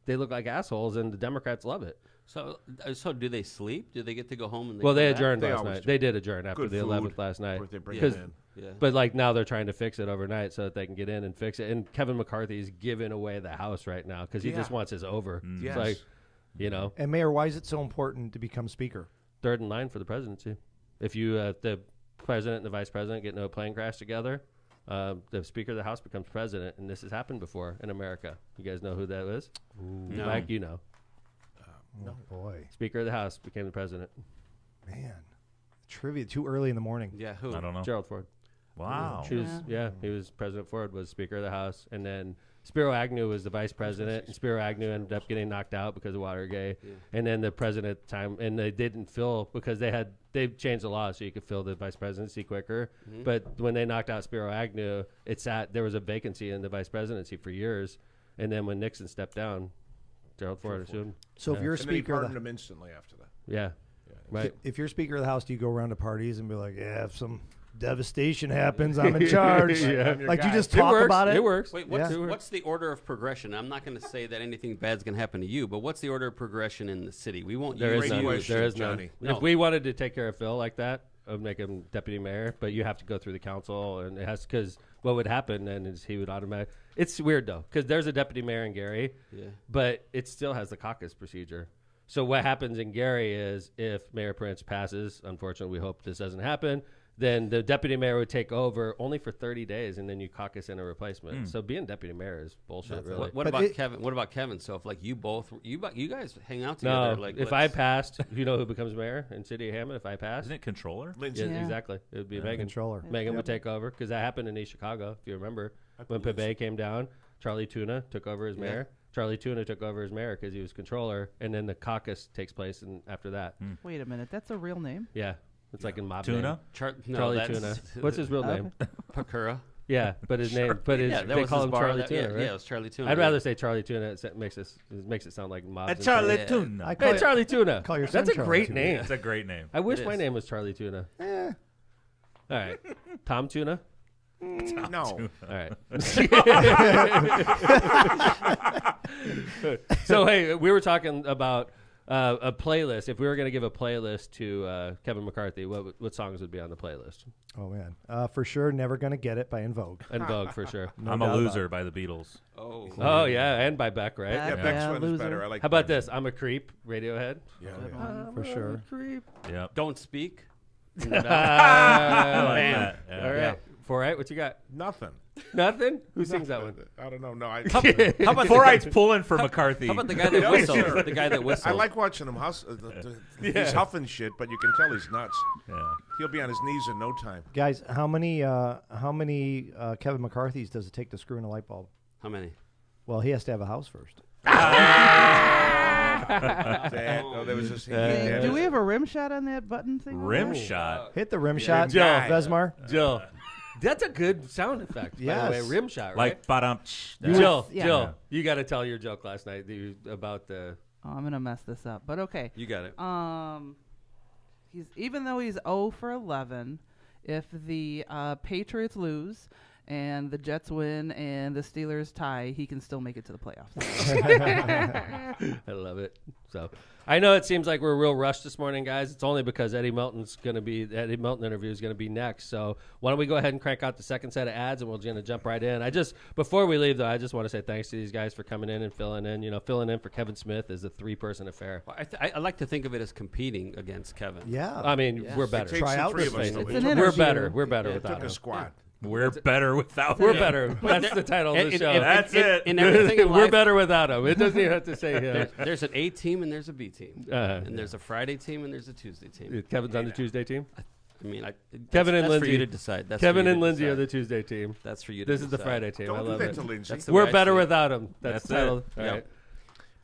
They look like assholes, and the Democrats love it. So do they sleep? Do they get to go home? And Well, they come back? adjourned They last always night. do. They did adjourn after Good the food. 11th last night. They bring Because- it in. Yeah. But like now they're trying to fix it overnight so that they can get in and fix it. And Kevin McCarthy's giving away the house right now because he just wants his over. Yes. It's like, you know, And Mayor, why is it so important to become Speaker? third in line for the presidency. If you the president and the vice president get into a plane crash together, the Speaker of the House becomes president, and this has happened before in America. You guys know who that is? No. Mike, you know. Oh, boy. Speaker of the House became the president. Man. Trivia too early in the morning. Yeah, who? I don't know. Gerald Ford. Wow. He was President Ford was Speaker of the House, and then Spiro Agnew was the vice president, and Spiro Agnew ended up getting knocked out because of Watergate. Yeah. And then the president at the time, and they didn't fill because they changed the law so you could fill the vice presidency quicker. Mm-hmm. But when they knocked out Spiro Agnew, there was a vacancy in the vice presidency for years, and then when Nixon stepped down, Gerald Ford assumed. So if you're And then he Speaker of pardoned the him instantly after that. Yeah, right. if you're Speaker of the House, do you go around to parties and be like, yeah, if some devastation happens, I'm in charge? Yeah. Like you just It talk works. about it? It works. Wait, Yeah. what's the order of progression? I'm not going to say that anything bad's going to happen to you, but what's the order of progression in the city? We won't There use is Great none. you. question, There is none. Johnny. No. If we wanted to take care of Phil like that, I would make him deputy mayor. But you have to go through the council, and it has because what would happen then is he would automatically. It's weird though because there's a deputy mayor in Gary, Yeah. but it still has the caucus procedure. So what happens in Gary is if Mayor Prince passes, unfortunately, we hope this doesn't happen. Then the deputy mayor would take over only for 30 days, and then you caucus in a replacement. So being deputy mayor is bullshit, really. What But about Kevin? What about Kevin? So if like you guys hang out together, No, like if I passed, you know who becomes mayor in City of Hammond? If I passed, Isn't it controller? Lindsay. yeah, Yeah. exactly. It would be Megan. Controller. Megan would take over because that happened in East Chicago, if you remember. When Pebe came down, Charlie Tuna took over as mayor. Charlie Tuna took over as mayor because he was controller, and then the caucus takes place after that. Wait a minute, that's a real name? Yeah, it's like in mob Tuna? name. no, Charlie that's Tuna. What's his real name? Pakura. Yeah, but his name, but his, Yeah, that they was call his him bar. Charlie That- Tuna, yeah, right? yeah, it was Charlie Tuna. I'd yeah. rather say Charlie Tuna. It makes it sound like mob. Charlie Yeah. Tuna. I call Hey, you- Charlie Tuna. Call your son That's a Charlie great Tuna. name. It's a great name. I wish It my is. name was Charlie Tuna. All right, Tom Tuna. No. All right. So hey, we were talking about a playlist. If we were going to give a playlist to Kevin McCarthy, what songs would be on the playlist? Oh, man. For sure, Never Gonna Get It by In Vogue. And Vogue for sure. No I'm doubt a about Loser by the Beatles. Oh, Oh yeah, and by Beck, right? Yeah, Yeah. Beck's one is Loser. better. I like How about Beck's. this? I'm a Creep, Radiohead. Yeah. For sure. Yep. Don't speak. I like Man. that. Yeah. All right. 4-8, what you got? Nothing. Nothing? Who sings that one? I don't know. No, I. How about Four Eyes pulling for McCarthy. How about the guy that No, whistles? sure. The guy that whistles. I like watching him hustle. He's huffing shit, but you can tell he's nuts. Yeah. He'll be on his knees in no time. Guys, how many Kevin McCarthy's does it take to screw in a light bulb? How many? Well, he has to have a house first. There was this. Hey, do we have a rim shot on that button thing? Rim shot. Hit the rim shot, guy. Vesmar. Jill. That's a good sound effect, by Yes. the way. Rim shot, right? Like, ba-dum. Jill, Yeah. Jill, you got to tell your joke last night about the... Oh, I'm gonna mess this up, but okay. You got it. Even though he's 0 for 11, if the Patriots lose and the Jets win and the Steelers tie, he can still make it to the playoffs. I love it. So I know it seems like we're real rushed this morning, guys. It's only because Eddie Melton interview is going to be next. So why don't we go ahead and crank out the second set of ads, and we're going to jump right in. Before we leave though, I just want to say thanks to these guys for coming in and filling in. You know, filling in for Kevin Smith is a 3-person affair. Well, I like to think of it as competing against Kevin. Yeah. I mean, we're It better. takes Try the out three this of us thing. to It's win. an We're interview. better. We're better It without took a him. squad. We're better without We're him. better. That's the title of the show. That's it. In everything in We're life, better without him. It doesn't even have to say him. there's an A team and there's a B team. Uh-huh. And there's a Friday team and there's a Tuesday team. Kevin's on the Tuesday team. I mean, Kevin and that's Lindsay for you to decide. That's Kevin for you and to Lindsay decide. are the Tuesday team. That's for you to This is the decide. Friday team. Don't I do love that it. to Lindsay. That's the We're way I better see it. without him. That's the That's title. it. All Yep. right.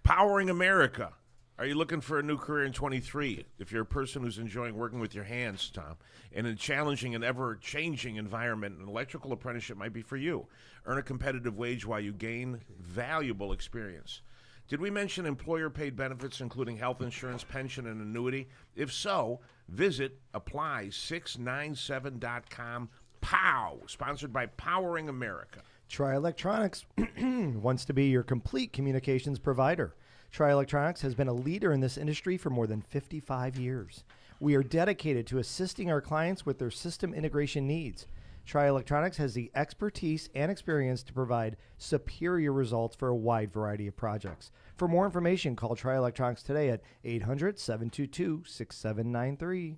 Powering America. Are you looking for a new career in 23? If you're a person who's enjoying working with your hands, Tom, in a challenging and ever-changing environment, an electrical apprenticeship might be for you. Earn a competitive wage while you gain valuable experience. Did we mention employer-paid benefits, including health insurance, pension, and annuity? If so, visit apply697.com. POW, sponsored by Powering America. Tri Electronics wants to be your complete communications provider. Tri Electronics has been a leader in this industry for more than 55 years. We are dedicated to assisting our clients with their system integration needs. Tri Electronics has the expertise and experience to provide superior results for a wide variety of projects. For more information, call Tri Electronics today at 800-722-6793.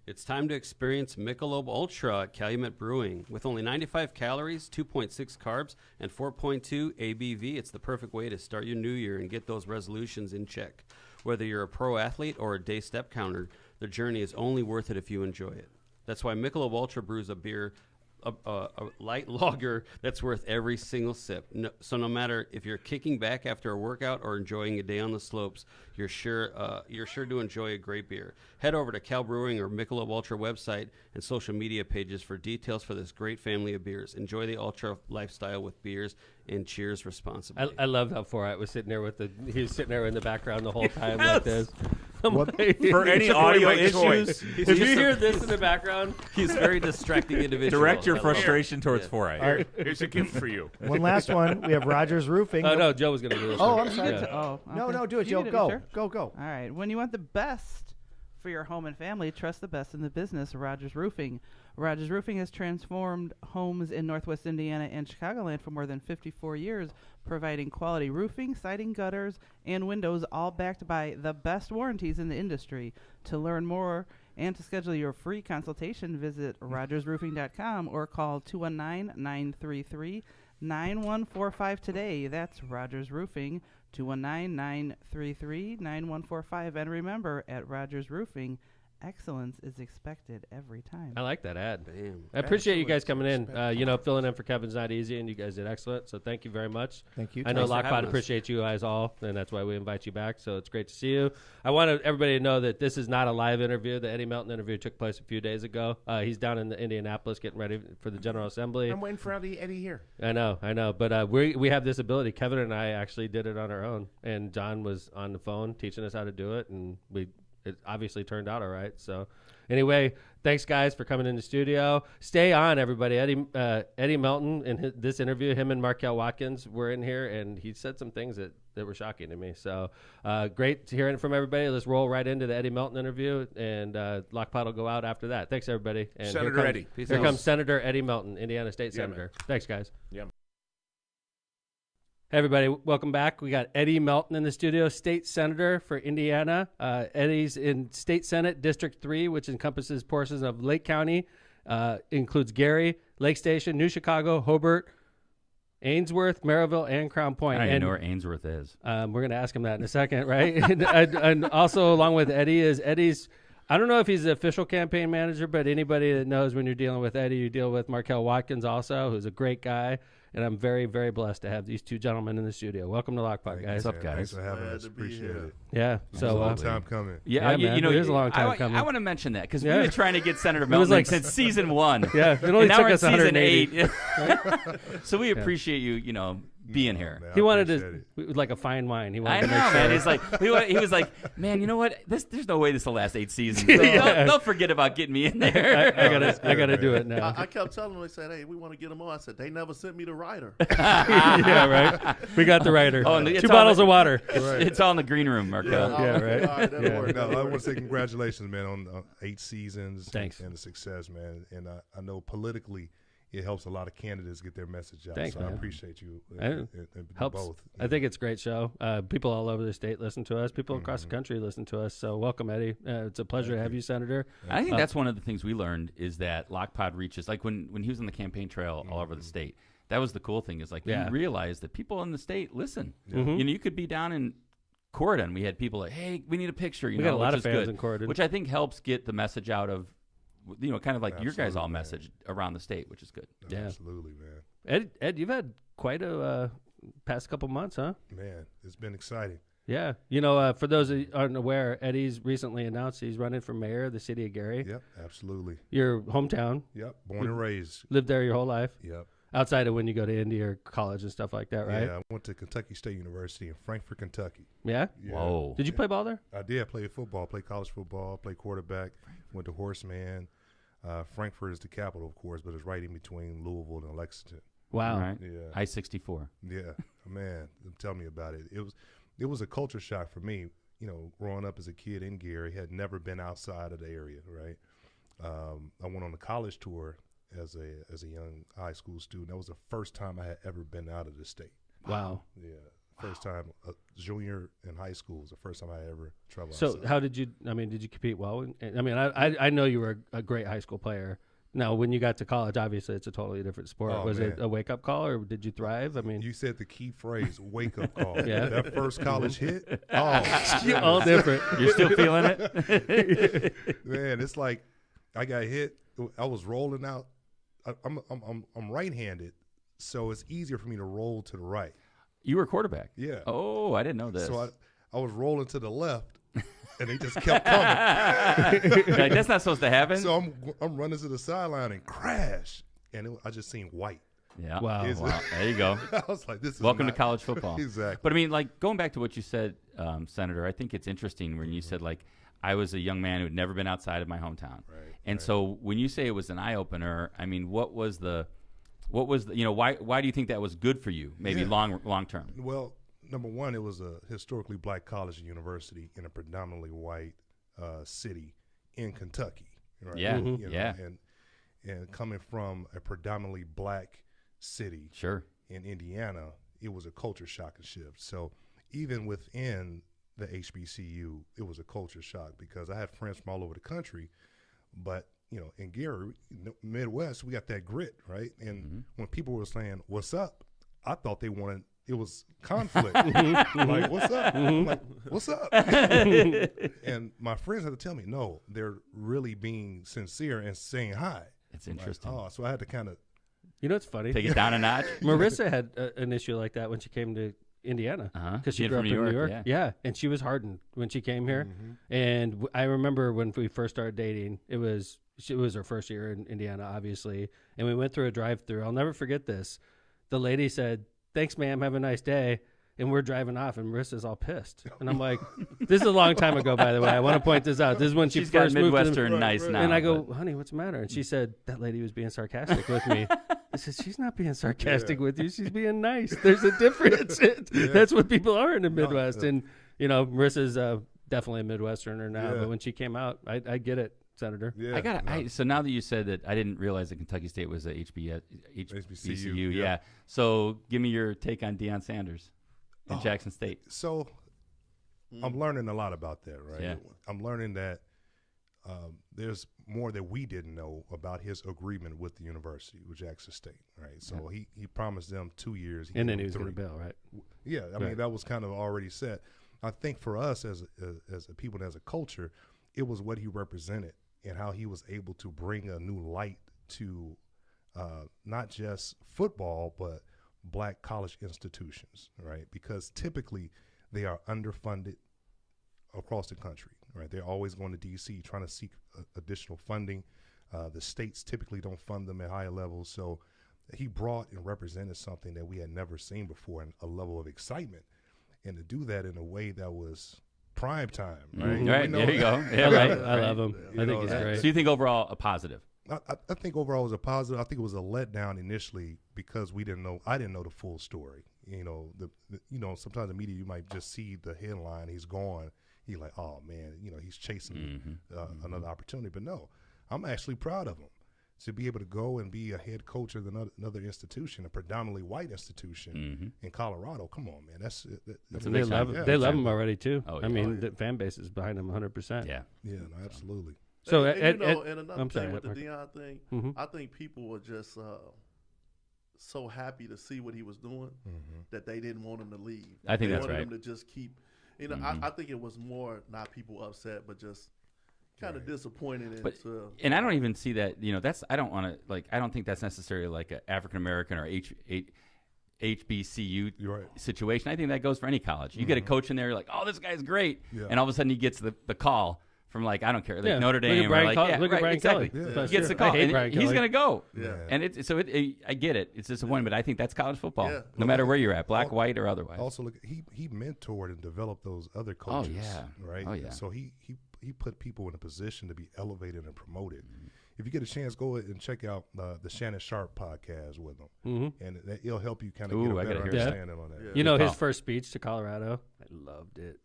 It's time to experience Michelob Ultra at Calumet Brewing. With only 95 calories, 2.6 carbs, and 4.2 ABV, it's the perfect way to start your new year and get those resolutions in check. Whether you're a pro athlete or a day step counter, the journey is only worth it if you enjoy it. That's why Michelob Ultra brews a beer, a light lager that's worth every single sip. So no matter if you're kicking back after a workout or enjoying a day on the slopes, you're sure to enjoy a great beer. Head over to Cal Brewing or Michelob Ultra website and social media pages for details for this great family of beers. Enjoy the Ultra lifestyle with beers and cheers responsibly. I love how Forat was sitting there he was sitting there in the background the whole time like this. For any audio issues, if you hear this in the background, he's a very distracting individual. direct your frustration towards Foray. All right, Here's a gift for you. one last one. We have Rogers Roofing. Oh, no, Joe was going to do this. Oh, one. I'm sorry. Yeah. No, do it, You Joe. get it, Go. sure. Go. All right. When you want the best for your home and family, trust the best in the business, Rogers Roofing. Rogers Roofing has transformed homes in Northwest Indiana and Chicagoland for more than 54 years, providing quality roofing, siding, gutters, and windows, all backed by the best warranties in the industry. To learn more and to schedule your free consultation, visit rogersroofing.com or call 219-933-9145 today. That's Rogers Roofing, 219-933-9145. And remember, at Rogers Roofing, excellence is expected every time. I like that ad. Damn. I appreciate you guys coming in. Filling in for Kevin's not easy, and you guys did excellent. So thank you very much. Thank you. I know Thanks for having Lockpod us. appreciates you guys all, and that's why we invite you back. So it's great to see you. I want everybody to know that this is not a live interview. The Eddie Melton interview took place a few days ago. He's down in Indianapolis getting ready for the General Assembly. I'm waiting for Eddie here. I know. But we have this ability. Kevin and I actually did it on our own, and John was on the phone teaching us how to do it, and it obviously turned out all right. So anyway, thanks guys for coming in the studio. Stay on, everybody. Eddie Melton in this interview, him and Markel Watkins were in here, and he said some things that were shocking to me. So great hearing from everybody. Let's roll right into the Eddie Melton interview, and Lockpod will go out after that. Thanks, everybody. And Senator Eddie. Here comes Senator Eddie Melton, Indiana State Senator. Man. Thanks, guys. Yeah. Hey, everybody, welcome back. We got Eddie Melton in the studio, state senator for Indiana. Eddie's in State Senate, District 3, which encompasses portions of Lake County, includes Gary, Lake Station, New Chicago, Hobart, Ainsworth, Maryville, and Crown Point. I don't even know where Ainsworth is. We're going to ask him that in a second, right? and also, along with Eddie's, I don't know if he's the official campaign manager, but anybody that knows when you're dealing with Eddie, you deal with Markel Watkins also, who's a great guy. And I'm very, very blessed to have these two gentlemen in the studio. Welcome to Lockpod, guys. What's up, guys? Thanks for having us. Appreciate it. Yeah. So a long time coming. Yeah, man, you know, it is a long time I coming. I want to mention that because Yeah. we've been trying to get Senator Melton since season 1. Yeah, it only and now took we're us in season 180. 8. So we appreciate you being here. Man, He I wanted appreciate to, like a fine wine. He wanted I to know, make sure. man. He's like, he was like, man, you know what? There's no way this will last 8 seasons. They'll forget about getting me in there. I gotta do it now. I kept telling them, they said, hey, we want to get them on. I said, they never sent me the writer. Yeah, right. We got the writer. Oh, and it's 2 all bottles the- of water. It's all in the green room, Marco. Yeah, right. All right, that'll Yeah. work. No, I want to say congratulations, man, on 8 seasons. Thanks. And the success, man. And I know politically it helps a lot of candidates get their message out. Thanks, so man. I appreciate you. And helps. Both. I think it's a great show. People all over the state listen to us. People across the country listen to us. So welcome, Eddie. It's a pleasure to have you, Senator. I think that's one of the things we learned is that Lockpod reaches, like when he was on the campaign trail all over the state. That was the cool thing is like you realize that people in the state listen. You know, you could be down in Corridon. We had people like, hey, we need a picture. You We know, got a lot which of is fans good, in Corridon. which I think helps get the message out of kind of like your guys all message around the state, which is good. Yeah, absolutely, man. Ed, you've had quite a past couple months, huh? Man, it's been exciting. Yeah. For those that aren't aware, Eddie's recently announced he's running for mayor of the city of Gary. Yep, absolutely. Your hometown. Yep, born and raised. Lived there your whole life. Yep. Outside of when you go to Indy or college and stuff like that, right? Yeah, I went to Kentucky State University in Frankfort, Kentucky. Yeah? Whoa. Did you play ball there? I did. I played football, played college football, played quarterback, went to Horseman. Frankfort is the capital, of course, but it's right in between Louisville and Lexington. Wow. Right. Yeah. I-64. Yeah, man, tell me about it. It was a culture shock for me. Growing up as a kid in Gary, had never been outside of the area. Right. I went on a college tour as a young high school student. That was the first time I had ever been out of the state. Wow. Yeah. First time, junior in high school was the first time I ever traveled. So outside. how did you? Did you compete well? I know you were a great high school player. Now, when you got to college, obviously it's a totally different sport. Was it a wake up call, or did you thrive? You said the key phrase, wake up call. Yeah. That first college hit. Oh, all different. You're still feeling it, man. It's like I got hit. I was rolling out. I'm right-handed, so it's easier for me to roll to the right. You were a quarterback. Yeah. Oh, I didn't know this. So I was rolling to the left, and they just kept coming. Like, that's not supposed to happen. So I'm running to the sideline and crash, and I just seen white. Yeah. Wow. There you go. I was like, "This is welcome not... to college football." Exactly. But like going back to what you said, Senator, I think it's interesting when you said like I was a young man who had never been outside of my hometown, and so when you say it was an eye opener, what was the why do you think that was good for you? Maybe long term. Well, number one, it was a historically black college and university in a predominantly white city in Kentucky. Right? Yeah. And coming from a predominantly black city, in Indiana, it was a culture shock and shift. So even within the HBCU, it was a culture shock because I had friends from all over the country, but in Gary, Midwest, we got that grit, right? And when people were saying, "What's up?" I thought they wanted, it was conflict. Like, "What's up?" I'm like, "What's up?" And my friends had to tell me, no, they're really being sincere and saying hi. It's interesting. Like, so I had to kind of. It's funny. Take it down a notch. Marissa had an issue like that when she came to Indiana because she grew up in New York. Yeah, and she was hardened when she came here. And I remember when we first started dating, it was her first year in Indiana, obviously, and we went through a drive-through. I'll never forget this. The lady said, "Thanks, ma'am. Have a nice day." And we're driving off, and Marissa's all pissed. And I'm like, this is a long time ago, by the way. I want to point this out. This is when she first moved to Midwestern nice now. And I go, "Honey, what's the matter?" And she said, "That lady was being sarcastic with me." I said, "She's not being sarcastic with you. She's being nice. There's a difference." That's what people are in the Midwest. And, Marissa's definitely a Midwesterner now. But when she came out, I get it, Senator. Yeah. So now that you said that, I didn't realize that Kentucky State was a HBCU. Yeah. So give me your take on Deion Sanders in Jackson State. So I'm learning a lot about that, right? Yeah. I'm learning that there's more that we didn't know about his agreement with the university, with Jackson State, right? So he promised them 2 years. And then he was going to bail, right? Yeah, I mean, that was kind of already set. I think for us as a people and as a culture, it was what he represented and how he was able to bring a new light to not just football, but black college institutions, right? Because typically they are underfunded across the country, right? They're always going to D.C. trying to seek additional funding. The states typically don't fund them at higher levels. So he brought and represented something that we had never seen before, and a level of excitement. And to do that in a way that was prime time, right? Right, there you go. Yeah, I love him. I think he's great. So you think overall a positive? I think overall it was a positive. I think it was a letdown initially because I didn't know the full story. Sometimes the media, you might just see the headline, he's gone. You're like, oh man, he's chasing another opportunity. But no, I'm actually proud of him to be able to go and be a head coach of another institution, a predominantly white institution in Colorado. Come on, man, that's they love him already too. Oh, yeah. I mean, the fan base is behind him 100%. Yeah, no, absolutely. So and another thing with the Deion thing, I think people were just so happy to see what he was doing that they didn't want him to leave. I think they that's wanted right. him to just keep. I think it was more not people upset, but just kind of disappointed. And I don't even see that. I don't think that's necessarily like an African American or HBCU situation. I think that goes for any college. You get a coach in there, you're like, oh, this guy's great, and all of a sudden he gets the call from I don't care, Notre Dame or look at Brian exactly. Kelly. He gets the call, and he's going to go. Yeah. And I get it. It's disappointing, but I think that's college football, no matter where you're at, black, white, or otherwise. Also, look, he mentored and developed those other coaches. Oh yeah, right. Oh yeah. So he put people in a position to be elevated and promoted. If you get a chance, go and check out the Shannon Sharp podcast with him, and it'll help you kind of get a better understanding on that. Yeah. His first speech to Colorado, I loved it.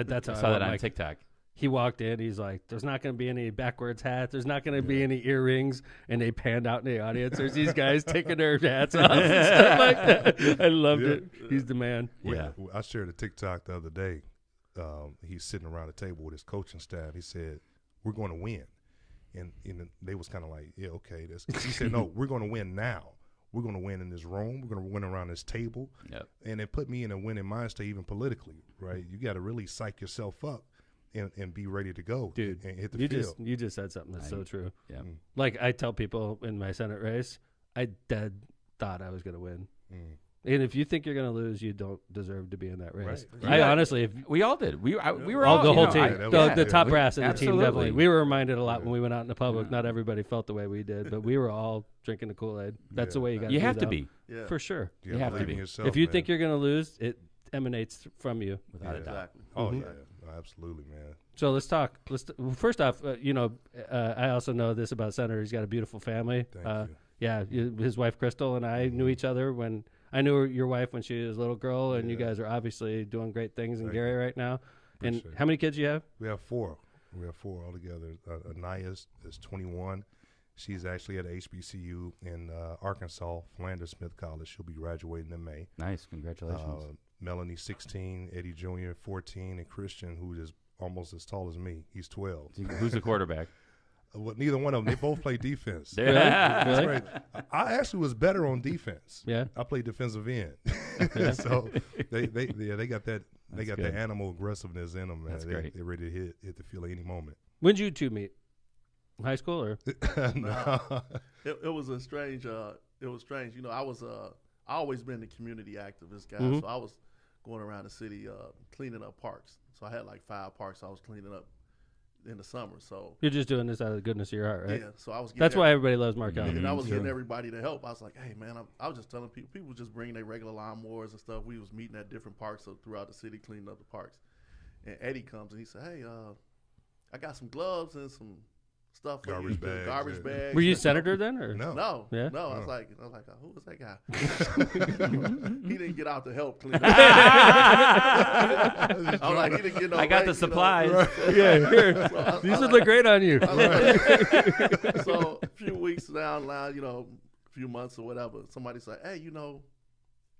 That's how I saw that on TikTok. He walked in. He's like, "There's not going to be any backwards hats. There's not going to be any earrings." And they panned out in the audience. There's these guys taking their hats off and stuff like that. I loved it. He's the man. Yeah, I shared a TikTok the other day. He's sitting around the table with his coaching staff. He said, "We're going to win," and they was kind of like, "Yeah, okay." He said, "No, we're going to win now. We're going to win in this room. We're going to win around this table." Yep. And it put me in a winning mind state, even politically. Right? You got to really psych yourself up. And be ready to go, dude. And hit the field. You just said something that's so true. Yeah. Like I tell people in my Senate race, I dead thought I was going to win. And if you think you're going to lose, you don't deserve to be in that race. Right. Honestly, we all did. We were all the whole team, the top brass of the absolutely. team. Definitely, we were reminded a lot when we went out in the public. Not everybody felt the way we did, but we were all drinking the Kool-Aid. That's the way you got. You have to be, for sure. You have to be. Yourself, if you think you're going to lose, it emanates from you without a doubt. Exactly. Oh yeah, absolutely, man. So let's talk. First off, I also know this about Senator. He's got a beautiful family. Thank you. Yeah, his wife Crystal and I knew each other when I knew your wife when she was a little girl, and you guys are obviously doing great things in Gary right now. Appreciate and how many kids do you have? We have 4. We have 4 altogether. Anaya is 21. She's actually at HBCU in Arkansas, Philander Smith College. She'll be graduating in May. Nice, congratulations. Melanie, 16, Eddie Jr., 14, and Christian, who is almost as tall as me. He's 12. Who's the quarterback? Well, neither one of them. They both play defense. Really? That's right. I actually was better on defense. Yeah. I played defensive end. So they got that. They got the animal aggressiveness in them, man. That's great. They're ready to hit the field at any moment. When did you two meet? High school or? No. It was a strange. It was strange. I was I always been the community activist guy, so I was going around the city cleaning up parks. So I had like 5 parks I was cleaning up in the summer. So you're just doing this out of the goodness of your heart, right? Yeah. So I was. That's why everybody loves Mark Allen. And I was getting everybody to help. I was like, hey man, I was just telling people just bring their regular lawnmowers and stuff. We was meeting at different parks throughout the city, cleaning up the parks. And Eddie comes and he said, hey, I got some gloves and some stuff. Garbage bags. Garbage bags. Were you senator then, or no? Yeah. No. I was like, who was that guy? He didn't get out to help clean up. I was like, he didn't get no. I got the supplies. Yeah, here. So these would look great on you. So a few weeks down the line, a few months or whatever, somebody said, hey,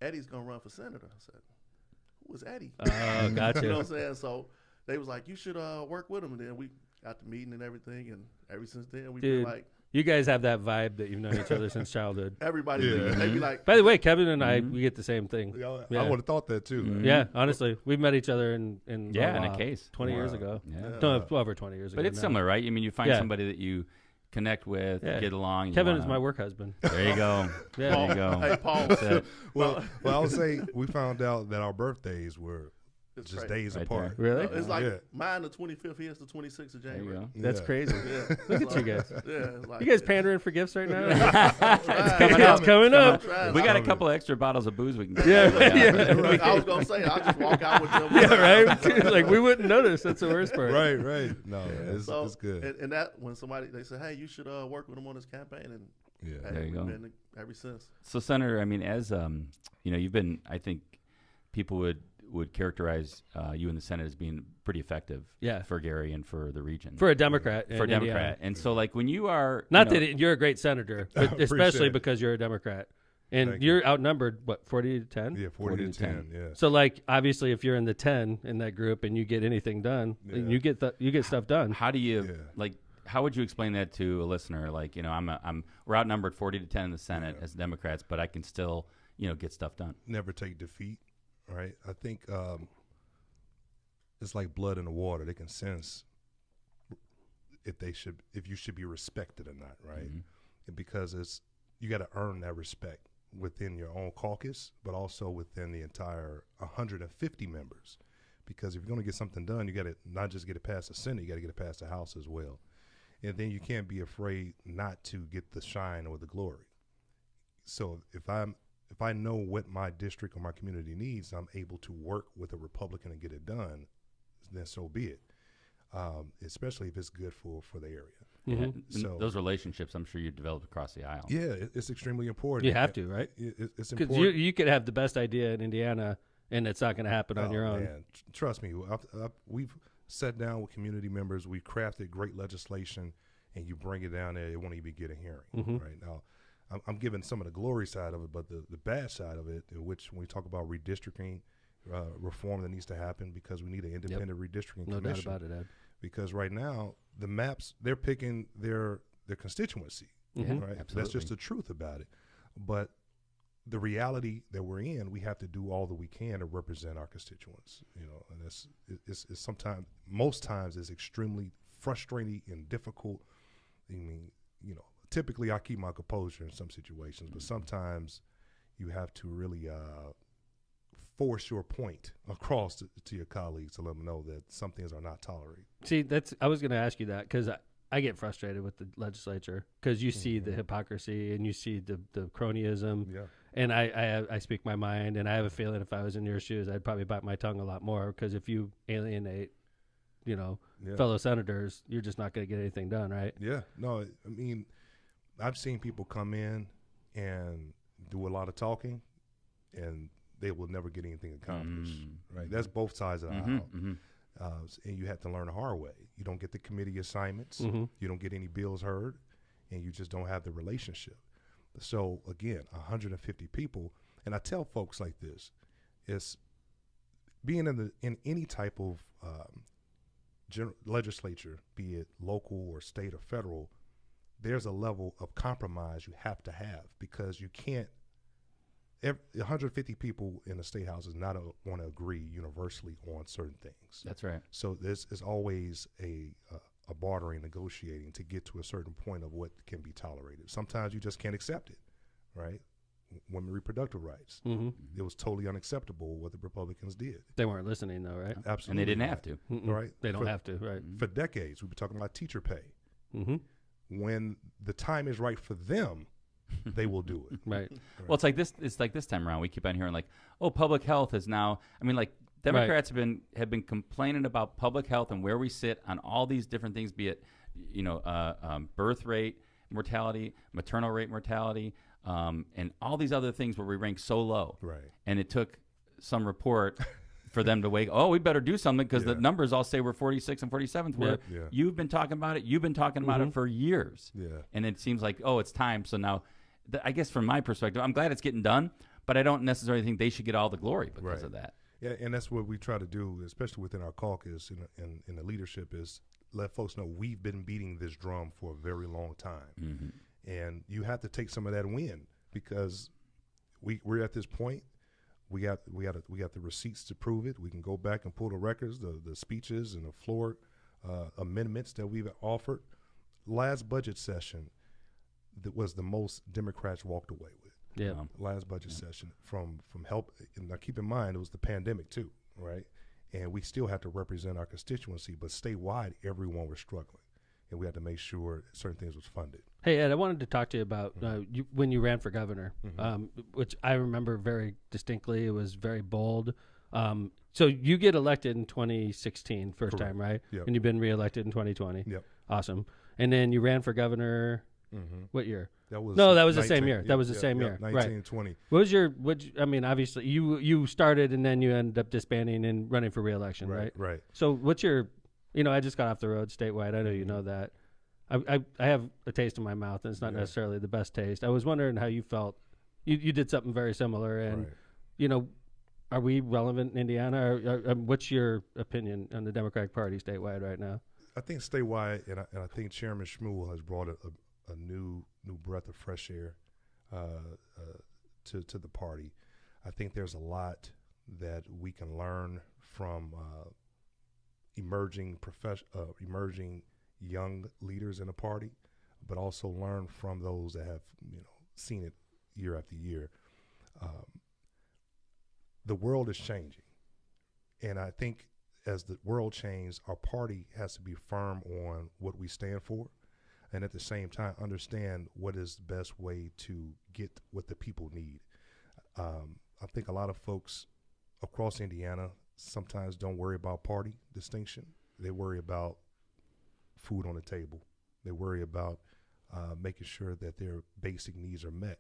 Eddie's gonna run for senator. I said, who was Eddie? Oh, gotcha. You know what I'm saying? So they was like, you should work with him, and then we got the meeting and everything, and ever since then we've been like. You guys have that vibe that you've known each other since childhood. Everybody, they be like. By the way, Kevin and I, we get the same thing. I would have thought that too. Yeah, honestly, we met each other in in a case 20 years ago. Yeah. Over 20 years ago. But it's similar, right? I mean, you find somebody that you connect with, get along. Kevin is my work husband. There you go. There you go. Hey, Paul. Well, I would say we found out that our birthdays were It's just crazy. days Right apart. there. Really? It's like mine the 25th, his the 26th of There you January. go. That's crazy. Yeah. Look at you guys. Yeah, it's like, You guys pandering for gifts right now? it's coming up. We got a couple extra bottles of booze we can get. Right. I was gonna say I'll just walk out with them. Yeah, right. Like we wouldn't notice. That's the worst part. Right. No, it's good. And that when they say, hey, you should work with him on this campaign, and there you go. Been ever since. So, Senator, I mean, as you've been, I think people would characterize you in the Senate as being pretty effective for Gary and for the region. For a Democrat. For a Democrat. And so, like, when you are... Not that you're a great senator, but especially because you're a Democrat. And you're outnumbered, 40 to 10? Yeah, 40 to 10, yeah. So, like, obviously, if you're in the 10 in that group and you get anything done, you get stuff done. How do you, how would you explain that to a listener? Like, we're outnumbered 40 to 10 in the Senate as Democrats, but I can still, get stuff done. Never take defeat. Right, I think it's like blood in the water. They can sense if you should be respected or not, right? And because you got to earn that respect within your own caucus, but also within the entire 150 members. Because if you're going to get something done, you got to not just get it past the Senate, you got to get it past the House as well. And then you can't be afraid not to get the shine or the glory. So if I know what my district or my community needs, I'm able to work with a Republican and get it done, then so be it. Especially if it's good for the area. So those relationships, I'm sure you developed across the aisle. Yeah, it's extremely important. You have to, right? It's important. Because you could have the best idea in Indiana, and it's not going to happen on your own. Man, trust me, we've sat down with community members, we've crafted great legislation, and you bring it down there, it won't even get a hearing. Right now, I'm giving some of the glory side of it, but the bad side of it, which when we talk about redistricting, reform that needs to happen, because we need an independent redistricting commission. No doubt about it, Ed. Because right now, the maps, they're picking their constituency. Right? Absolutely. That's just the truth about it. But the reality that we're in, we have to do all that we can to represent our constituents. And it's sometimes, most times, it's extremely frustrating and difficult. I mean, typically I keep my composure in some situations, but sometimes you have to really force your point across to your colleagues to let them know that some things are not tolerated. See, I was going to ask you that, because I get frustrated with the legislature, because you see the hypocrisy and you see the cronyism. Yeah. And I speak my mind, and I have a feeling if I was in your shoes, I'd probably bite my tongue a lot more, because if you alienate, fellow senators, you're just not going to get anything done, right? Yeah. No, I mean, I've seen people come in and do a lot of talking, and they will never get anything accomplished. Right? That's both sides of the aisle. And you have to learn the hard way. You don't get the committee assignments. You don't get any bills heard, and you just don't have the relationship. So again, 150 people, and I tell folks like this: it's being in any type of legislature, be it local or state or federal. There's a level of compromise you have to have, because you can't. 150 people in the state house is not want to agree universally on certain things. That's right. So this is always a bartering, negotiating to get to a certain point of what can be tolerated. Sometimes you just can't accept it, right? Women reproductive rights. It was totally unacceptable what the Republicans did. They weren't listening, though, right? Absolutely. And they didn't have to. Right? They don't have to, right? For decades, we've been talking about teacher pay. When the time is right for them, they will do it. Right. Well, it's like this time around. We keep on hearing like, oh, public health is now. I mean, like Democrats have been complaining about public health and where we sit on all these different things, be it birth rate mortality, maternal rate mortality, and all these other things where we rank so low. Right. And it took some report for them to wake. Oh, we better do something, because the numbers all say we're 46th and 47th. Where you've been talking about it. You've been talking about it for years. Yeah. And it seems like, oh, it's time. So now, I guess from my perspective, I'm glad it's getting done, but I don't necessarily think they should get all the glory because of that. Yeah, and that's what we try to do, especially within our caucus and in the leadership, is let folks know we've been beating this drum for a very long time. And you have to take some of that win, because we're at this point. We got the receipts to prove it. We can go back and pull the records, the speeches and the floor amendments that we've offered. Last budget session, that was the most Democrats walked away with. Yeah. Last budget session from help. And now keep in mind, it was the pandemic too, right? And we still have to represent our constituency, but statewide, everyone was struggling, and we had to make sure certain things was funded. Hey, Ed, I wanted to talk to you about when you ran for governor, which I remember very distinctly. It was very bold. So you get elected in 2016, first Correct. time, right? Yep. And you've been reelected in 2020. Yep. Awesome. And then you ran for governor. What year? That was the same year. Yeah, that was the same year. 1920. What was your? I mean, obviously, you started and then you ended up disbanding and running for reelection, right? Right. So what's your? I just got off the road statewide. I know you know that. I have a taste in my mouth, and it's not necessarily the best taste. I was wondering how you felt. You did something very similar, and are we relevant in Indiana? Or what's your opinion on the Democratic Party statewide right now? I think statewide, and I think Chairman Shmuel has brought a new breath of fresh air to the party. I think there's a lot that we can learn from emerging young leaders in the party, but also learn from those that have, seen it year after year. The world is changing, and I think as the world changes, our party has to be firm on what we stand for, and at the same time understand what is the best way to get what the people need. I think a lot of folks across Indiana sometimes don't worry about party distinction. They worry about food on the table. They worry about making sure that their basic needs are met.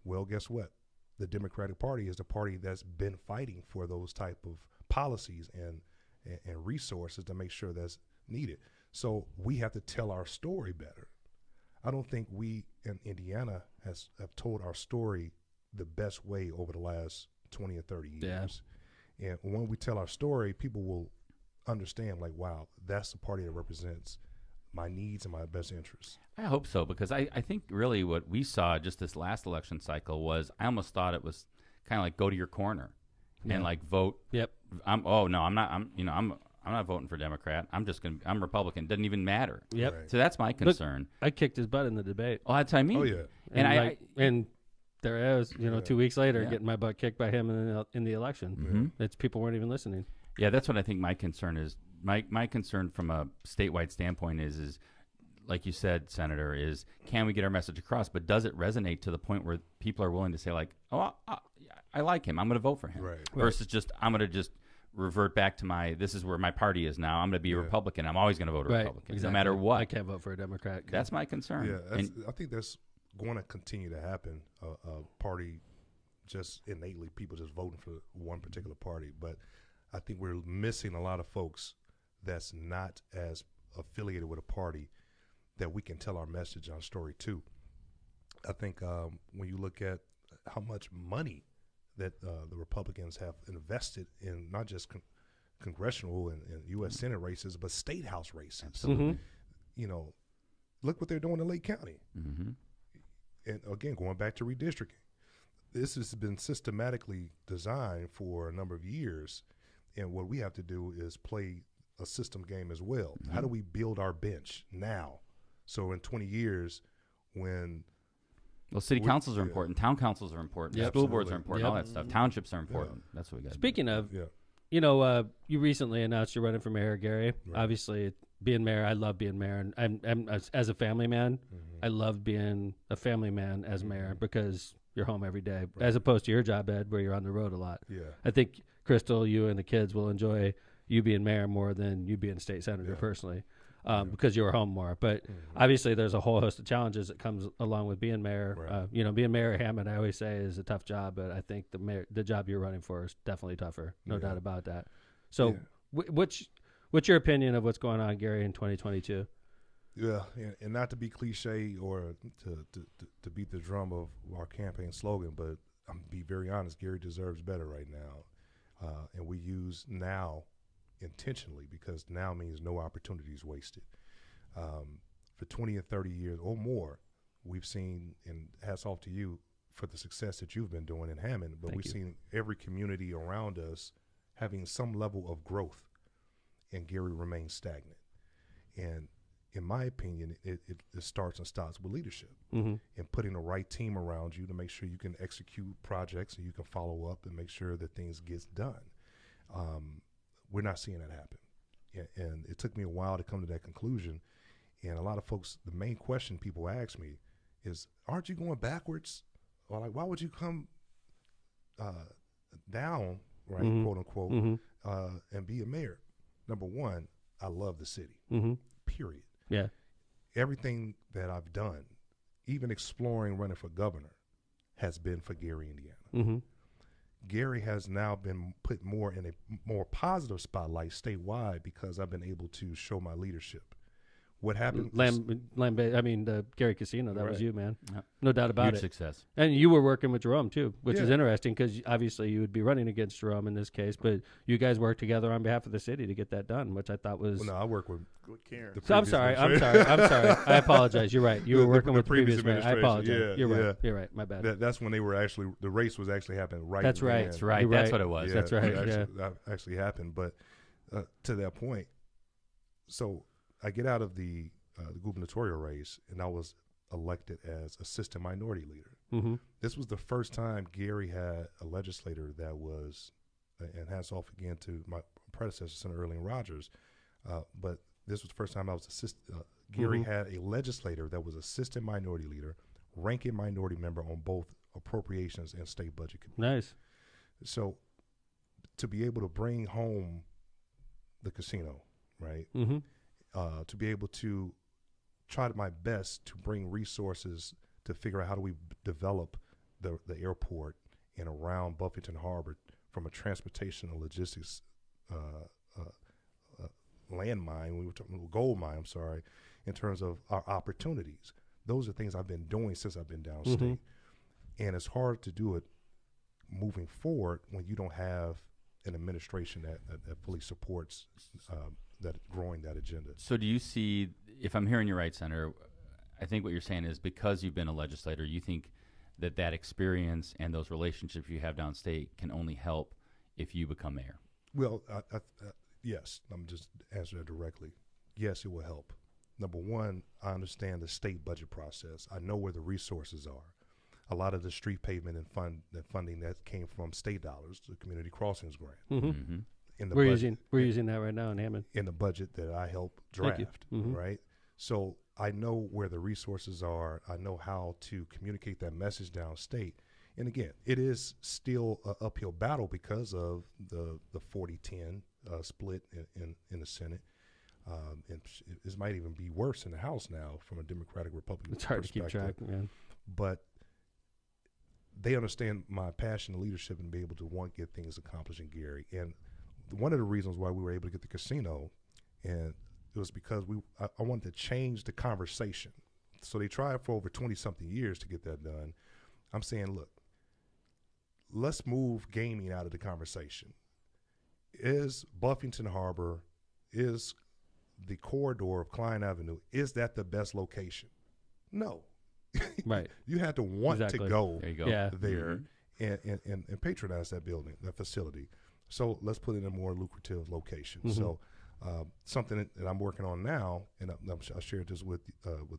Well, guess what? The Democratic Party is the party that's been fighting for those type of policies and resources to make sure that's needed. So we have to tell our story better. I don't think we in Indiana have told our story the best way over the last 20 or 30 years. Yeah. And when we tell our story, people will understand, like, wow, that's the party that represents my needs and my best interests. I hope so, because I think really what we saw just this last election cycle was I almost thought it was kind of like go to your corner and like vote. Yep. I'm not voting for Democrat. I'm Republican. Doesn't even matter. Yep. Right. So that's my concern. Look, I kicked his butt in the debate. Oh, that's what I mean. Oh yeah. And there I was, 2 weeks later, getting my butt kicked by him in the election. Mm-hmm. It's people weren't even listening. Yeah, that's what I think my concern is. My concern from a statewide standpoint is like you said, Senator, is can we get our message across? But does it resonate to the point where people are willing to say, like, oh, I like him, I'm going to vote for him, right. versus just I'm going to just revert back to this is where my party is now. I'm going to be a Republican. I'm always going to vote a Republican, no matter what. I can't vote for a Democrat. That's my concern. Yeah, I think that's going to continue to happen. A party just innately, people just voting for one particular party. But I think we're missing a lot of folks that's not as affiliated with a party that we can tell our message, our story to. I think when you look at how much money that the Republicans have invested in not just congressional and U.S. Senate races, but state house races. Absolutely. Look what they're doing in Lake County. Mm-hmm. And again, going back to redistricting, this has been systematically designed for a number of years. And what we have to do is play a system game as well. Mm-hmm. How do we build our bench now? So in 20 years, when city councils are important, town councils are important, school boards are important, all that stuff. Townships are important. That's what we got. Speaking of, you recently announced you're running for mayor, Gary. Right. Obviously, being mayor, I love being mayor, and I'm as a family man, I love being a family man as mayor because you're home every day, as opposed to your job, Ed, where you're on the road a lot. Yeah, I think Crystal, you and the kids will enjoy you being mayor more than you being state senator personally. Because you were home more. But obviously there's a whole host of challenges that comes along with being mayor. Right. Being mayor of Hammond, I always say, is a tough job, but I think the job you're running for is definitely tougher. No doubt about that. So what's your opinion of what's going on, Gary, in 2022? Yeah, and not to be cliche or to beat the drum of our campaign slogan, but I'm be very honest, Gary deserves better right now. And we use now intentionally, because now means no opportunities wasted. For 20 or 30 years or more, we've seen, and hats off to you for the success that you've been doing in Hammond, but we've seen every community around us having some level of growth, and Gary remains stagnant. And in my opinion, it starts and stops with leadership and putting the right team around you to make sure you can execute projects and you can follow up and make sure that things get done. We're not seeing that happen. And it took me a while to come to that conclusion. And a lot of folks, the main question people ask me is, aren't you going backwards? Or like, why would you come down, right, quote unquote, and be a mayor? Number one, I love the city, period. Yeah. Everything that I've done, even exploring running for governor, has been for Gary, Indiana. Gary has now been put more in a more positive spotlight statewide because I've been able to show my leadership. What happened? The Gary Casino, that was you, man. Yep. No doubt about Huge it. Success. And you were working with Jerome, too, which is interesting because obviously you would be running against Jerome in this case, but you guys worked together on behalf of the city to get that done, which I thought was... Well, no, I work with Karen. I'm sorry. I apologize. You're right. You were working with the previous mayor. I apologize. You're right. My bad. That's when they were actually... The race was actually happening right That's right. then. That's right. That's what it was. That actually happened. But to that point, so... I get out of the gubernatorial race, and I was elected as assistant minority leader. Mm-hmm. This was the first time Gary had a legislator that was, and hats off again to my predecessor, Senator Earlene Rogers, but this was the first time I was Gary had a legislator that was assistant minority leader, ranking minority member on both appropriations and state budget committee. Nice. So to be able to bring home the casino, right? Mm-hmm. To be able to try my best to bring resources to figure out how do we develop the airport and around Buffington Harbor from a transportation and logistics landmine, we were talking gold mine, I'm sorry, in terms of our opportunities. Those are things I've been doing since I've been downstate. Mm-hmm. And it's hard to do it moving forward when you don't have an administration that fully supports that growing that agenda. So do you see, if I'm hearing you right, Senator, I think what you're saying is because you've been a legislator, you think that experience and those relationships you have downstate can only help if you become mayor? Well, yes, I'm just answering that directly. Yes, it will help. Number one, I understand the state budget process. I know where the resources are. A lot of the street pavement and funding that came from state dollars, the community crossings grant. Mm-hmm. Mm-hmm. We're using that right now in Hammond. In the budget that I helped draft, right? So I know where the resources are. I know how to communicate that message downstate. And again, it is still an uphill battle because of the 40-10 split in the Senate. And this might even be worse in the House now from a Democratic Republican It's hard perspective. to keep track, man. But they understand my passion and leadership and be able to get things accomplished in Gary. And one of the reasons why we were able to get the casino, and it was because I wanted to change the conversation. So they tried for over 20-something years to get that done. I'm saying, look, let's move gaming out of the conversation. Is Buffington Harbor, is the corridor of Klein Avenue, is that the best location? No. Right. You had to want to go, there and patronize that building, that facility. So let's put it in a more lucrative location. Mm-hmm. So something that I'm working on now, and I shared this with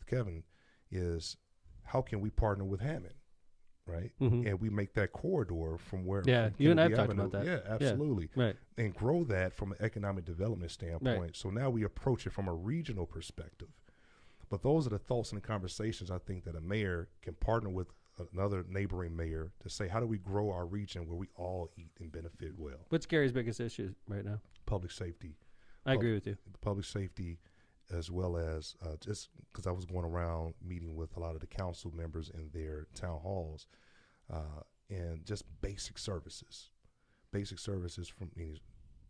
Kevin, is how can we partner with Hammond, right? Mm-hmm. And we make that corridor from where. Yeah, from you and I have Kennedy talked about that. Yeah, absolutely. Yeah, right. And grow that from an economic development standpoint. Right. So now we approach it from a regional perspective. But those are the thoughts and conversations I think that a mayor can partner with another neighboring mayor to say, how do we grow our region where we all eat and benefit well? What's Gary's biggest issue right now? Public safety. I agree with you. Public safety, as well as just because I was going around meeting with a lot of the council members in their town halls, and just basic services from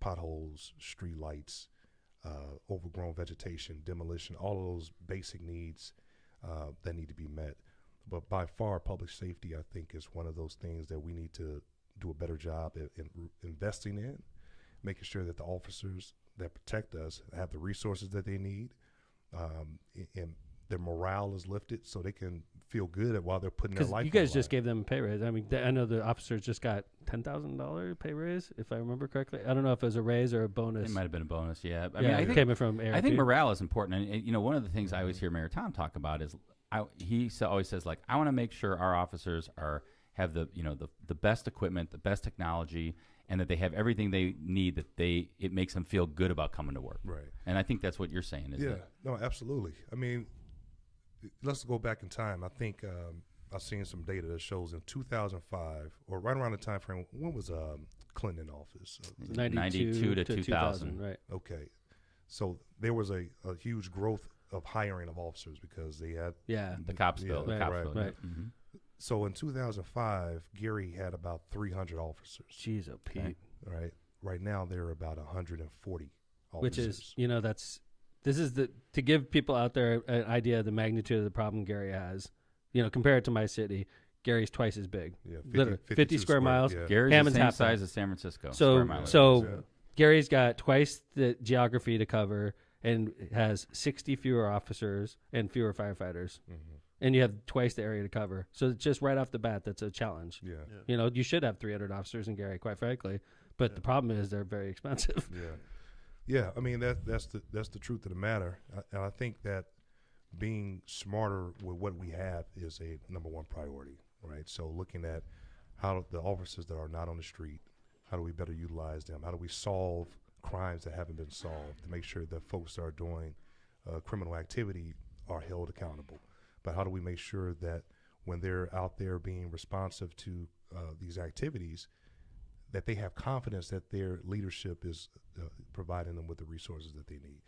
potholes, street lights, overgrown vegetation, demolition, all of those basic needs that need to be met. But by far, public safety, I think, is one of those things that we need to do a better job in investing in, making sure that the officers that protect us have the resources that they need, and their morale is lifted so they can feel good while they're putting their life on the line. You guys just gave them a pay raise. I mean, I know the officers just got $10,000 pay raise, if I remember correctly. I don't know if it was a raise or a bonus. It might have been a bonus, yeah. I mean, I think, from ARP. I think morale is important. And one of the things I always hear Mayor Tom talk about is he always says, like, I want to make sure our officers have the best equipment, the best technology, and that they have everything they need, it makes them feel good about coming to work. Right. And I think that's what you're saying. No, absolutely. I mean, let's go back in time. I think I've seen some data that shows in 2005, or right around the time frame, when was Clinton in office? 92 to 2000. Right. Okay. So there was a huge growth of hiring of officers because they had the cops bill. Right. Mm-hmm. So in 2005, Gary had about 300 officers. Jeez, oh, Pete. Okay. Right. Right now, there are about 140 officers. Which is, this is to give people out there an idea of the magnitude of the problem Gary has. Compare it to my city. Gary's twice as big. Yeah, 50 square miles. Yeah. Gary's Hammond's the same half size as San Francisco. So Gary's got twice the geography to cover and has 60 fewer officers and fewer firefighters. Mm-hmm. And you have twice the area to cover. So just right off the bat, that's a challenge. Yeah. You should have 300 officers in Gary, quite frankly. But the problem is they're very expensive. Yeah. Yeah, I mean that's the truth of the matter, and I think that being smarter with what we have is a number one priority, right? So looking at how the officers that are not on the street, how do we better utilize them? How do we solve crimes that haven't been solved to make sure that folks that are doing criminal activity are held accountable? But how do we make sure that when they're out there being responsive to these activities, that they have confidence that their leadership is providing them with the resources that they need?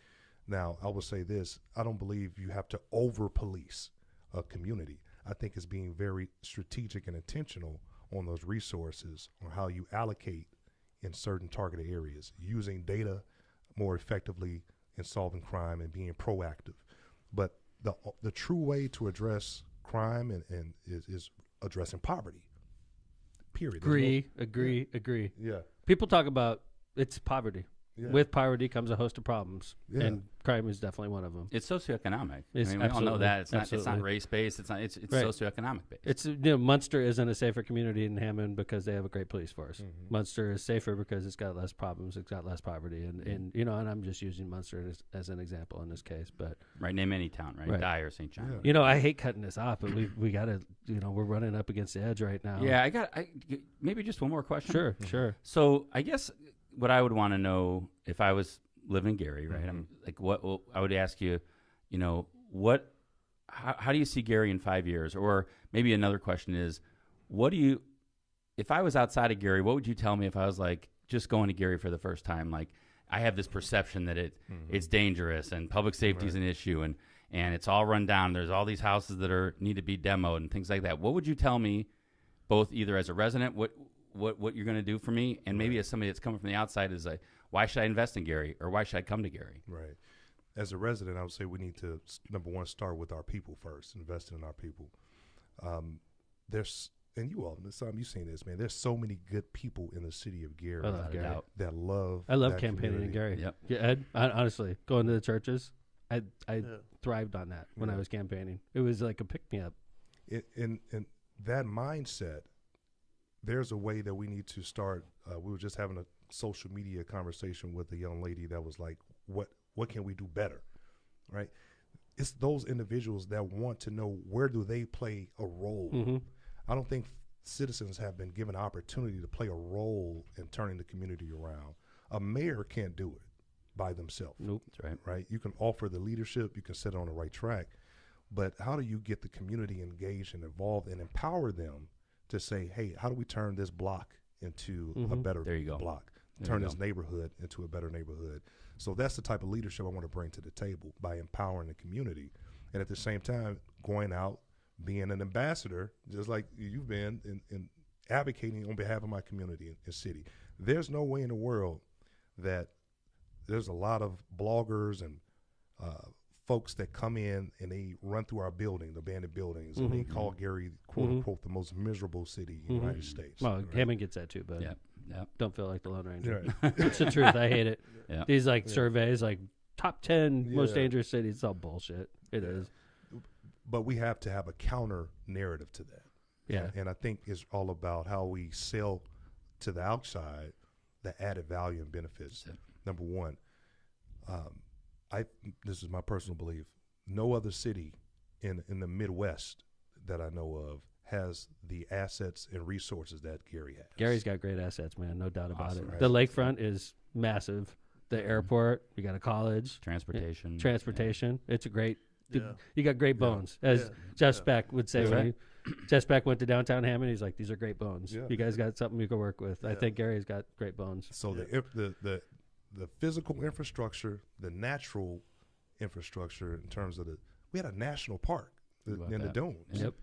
Now, I will say this, I don't believe you have to over-police a community. I think it's being very strategic and intentional on those resources, on how you allocate in certain targeted areas, using data more effectively in solving crime and being proactive. But the true way to address crime and is addressing poverty. Period. Agree. Yeah. People talk about it's poverty. Yeah. With poverty comes a host of problems, Yeah. and crime is definitely one of them. It's socioeconomic. It's I mean, we all know that. It's absolutely. not race based. It's Right. socioeconomic based. It's Munster isn't a safer community than Hammond because they have a great police force. Mm-hmm. Munster is safer because it's got less problems, it's got less poverty, and and I'm just using Munster as an example in this case. But Right, name any town, right? Right. Dyer, St. John. Yeah. I hate cutting this off, but we got to we're running up against the edge right now. Yeah, maybe just one more question. Sure. So I guess what I would want to know if I was living in Gary, right? Mm-hmm. I'm like, what I would ask you, how do you see Gary in 5 years? Or maybe another question is, if I was outside of Gary, what would you tell me if I was like just going to Gary for the first time? Like, I have this perception that it's dangerous and public safety is an issue and it's all run down. There's all these houses that need to be demoed and things like that. What would you tell me, both either as a resident, what you're going to do for me, and maybe as somebody that's coming from the outside is like, why should I invest in Gary, or why should I come to Gary? Right. As a resident, I would say we need to, number one, start with our people first, investing in our people. And you all, you've seen this, man. There's so many good people in the city of Gary that love. I love that campaigning in Gary. Yep. Yeah, Ed. Honestly, going to the churches, I thrived on that when I was campaigning. It was like a pick me up. In that mindset, there's a way that we need to start. We were just having a social media conversation with a young lady that was like, what can we do better, right? It's those individuals that want to know, where do they play a role. Mm-hmm. I don't think citizens have been given opportunity to play a role in turning the community around. A mayor can't do it by themselves. Nope. That's right? You can offer the leadership, you can set it on the right track, but how do you get the community engaged and involved and empower them to say, hey, how do we turn this block into a better block? Turn this neighborhood into a better neighborhood. So that's the type of leadership I want to bring to the table, by empowering the community. And at the same time, going out, being an ambassador, just like you've been, in advocating on behalf of my community and city. There's no way in the world that there's a lot of bloggers and folks that come in and they run through our buildings, abandoned buildings, and they call Gary, quote unquote, the most miserable city in the United States. Well, Hammond gets that too, but Yeah. don't feel like the Lone Ranger. Right. It's the truth. I hate it. Yeah. These surveys, like top 10 most dangerous cities, it's all bullshit. It is. But we have to have a counter narrative to that. Yeah. And I think it's all about how we sell to the outside the added value and benefits. Number one, this is my personal belief, no other city in the Midwest that I know of has the assets and resources that Gary has. Gary's got great assets, man. No doubt about it. Right. The lakefront is massive. The airport, you got a college. Transportation. It's a great, you got great bones. As Jeff Speck would say, when Jeff Speck went to downtown Hammond, he's like, these are great bones. Yeah. You guys got something you can work with. I think Gary's got great bones. So the physical infrastructure, the natural infrastructure in terms of we had a national park in the Dunes. Yep.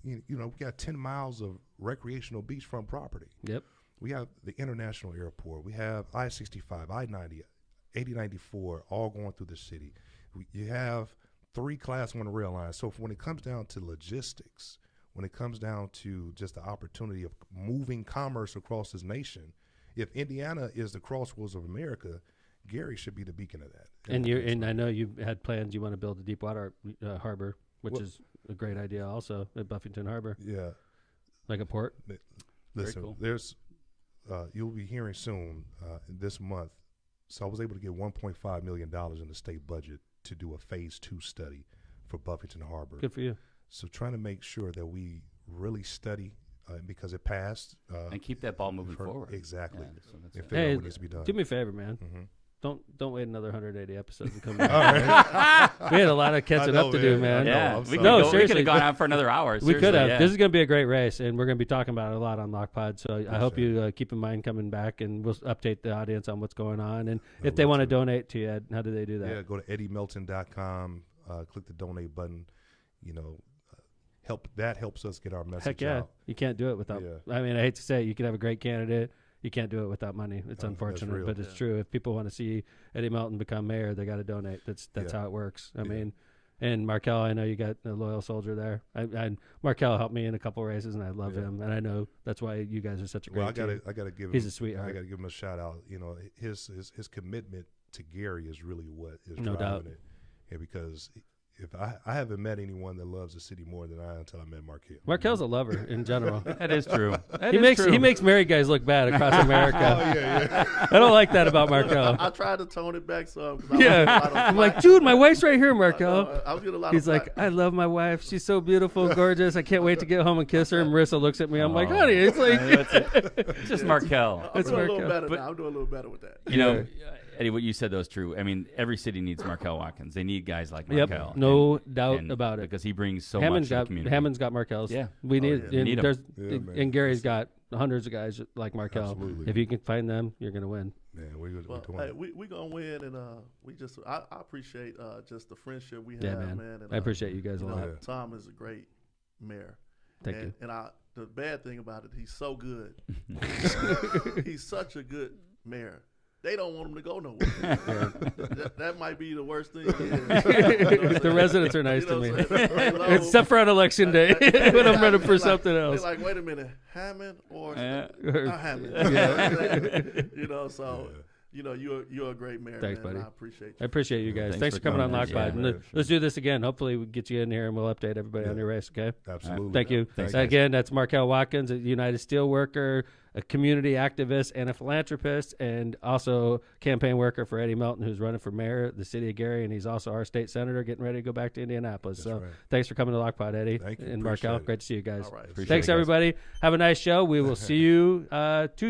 We got 10 miles of recreational beachfront property. Yep. We have the international airport. We have I-65, I-90, 8094, all going through the city. You have 3 Class 1 rail lines. So when it comes down to logistics, when it comes down to just the opportunity of moving commerce across this nation, if Indiana is the crossroads of America, Gary should be the beacon of that. And I know you had plans. You want to build a deep water harbor, which is a great idea also at Buffington Harbor. Yeah. Like a port. Listen, cool. There's you'll be hearing soon this month So I was able to get $1.5 million in the state budget to do a phase 2 study for Buffington Harbor. Good for you. So trying to make sure that we really study because it passed. And keep that ball moving forward. Exactly. Yeah, and figure out what needs to be done. Do me a favor, man. Mm-hmm. Don't wait another 180 episodes to come back. We had a lot of catching up to do, man. Yeah, we seriously, could have gone on for another hour. We could have. Yeah. This is going to be a great race, and we're going to be talking about it a lot on LockPod. So I hope you keep in mind coming back, and we'll update the audience on what's going on. And if they want to donate to you, Ed, how do they do that? Yeah, go to eddiemelton.com, click the donate button. You know, helps us get our message out. You can't do it without. Yeah. I mean, I hate to say it, you can have a great candidate. You can't do it without money. It's unfortunate, but it's true. If people want to see Eddie Melton become mayor, they got to donate. That's how it works. I mean, and Markel, I know you got a loyal soldier there. Markel helped me in a couple races, and I love him, and I know that's why you guys are such a great team. I gotta give him. He's a sweetheart. I gotta give him a shout out. You know, his commitment to Gary is really what is no driving doubt. it. Yeah, because if I haven't met anyone that loves the city more than I until I met Markel. Markel's a lover in general. That is true. He makes married guys look bad across America. I don't like that about Markel. I tried to tone it back some. I'm like, dude, my wife's right here, Markel. I was getting a lot He's of like, I love my wife. She's so beautiful, gorgeous. I can't wait to get home and kiss her. And Marissa looks at me. I'm like, honey, it's like it's just Markel. I'm doing a little better now. I'm doing a little better with that. You know, Eddie, what you said though is true. I mean, every city needs Markel Watkins. They need guys like Markel. No doubt about it. Because he brings so much to the community. Hammond's got Markels. Yeah. We need him. And Gary's got hundreds of guys like Markel. Absolutely. If you can find them, you're going to win. Man, we're going to win, and I appreciate just the friendship we have, man. And, I appreciate you guys a lot. Tom is a great mayor. Thank you. And the bad thing about it, he's so good. He's such a good mayor. They don't want him to go nowhere. That might be the worst thing. The residents are nice to me. Except for on election day when I'm running for something else. They're like, wait a minute, Hammond or not Hammond? So you're a great mayor. Thanks, man, buddy. I appreciate you. I appreciate you guys. Thanks for coming on LockPod. Let's do this again. Hopefully we get you in here and we'll update everybody on your race, okay? Absolutely. Thank you. Thanks, again, that's Markel Watkins, a United Steelworker, a community activist and a philanthropist, and also campaign worker for Eddie Melton, who's running for mayor of the city of Gary, and he's also our state senator getting ready to go back to Indianapolis. That's right. Thanks for coming to LockPod, Eddie. Thank you. And Markel. Great to see you guys. All right. Thanks, everybody. Have a nice show. We will see you Tuesday.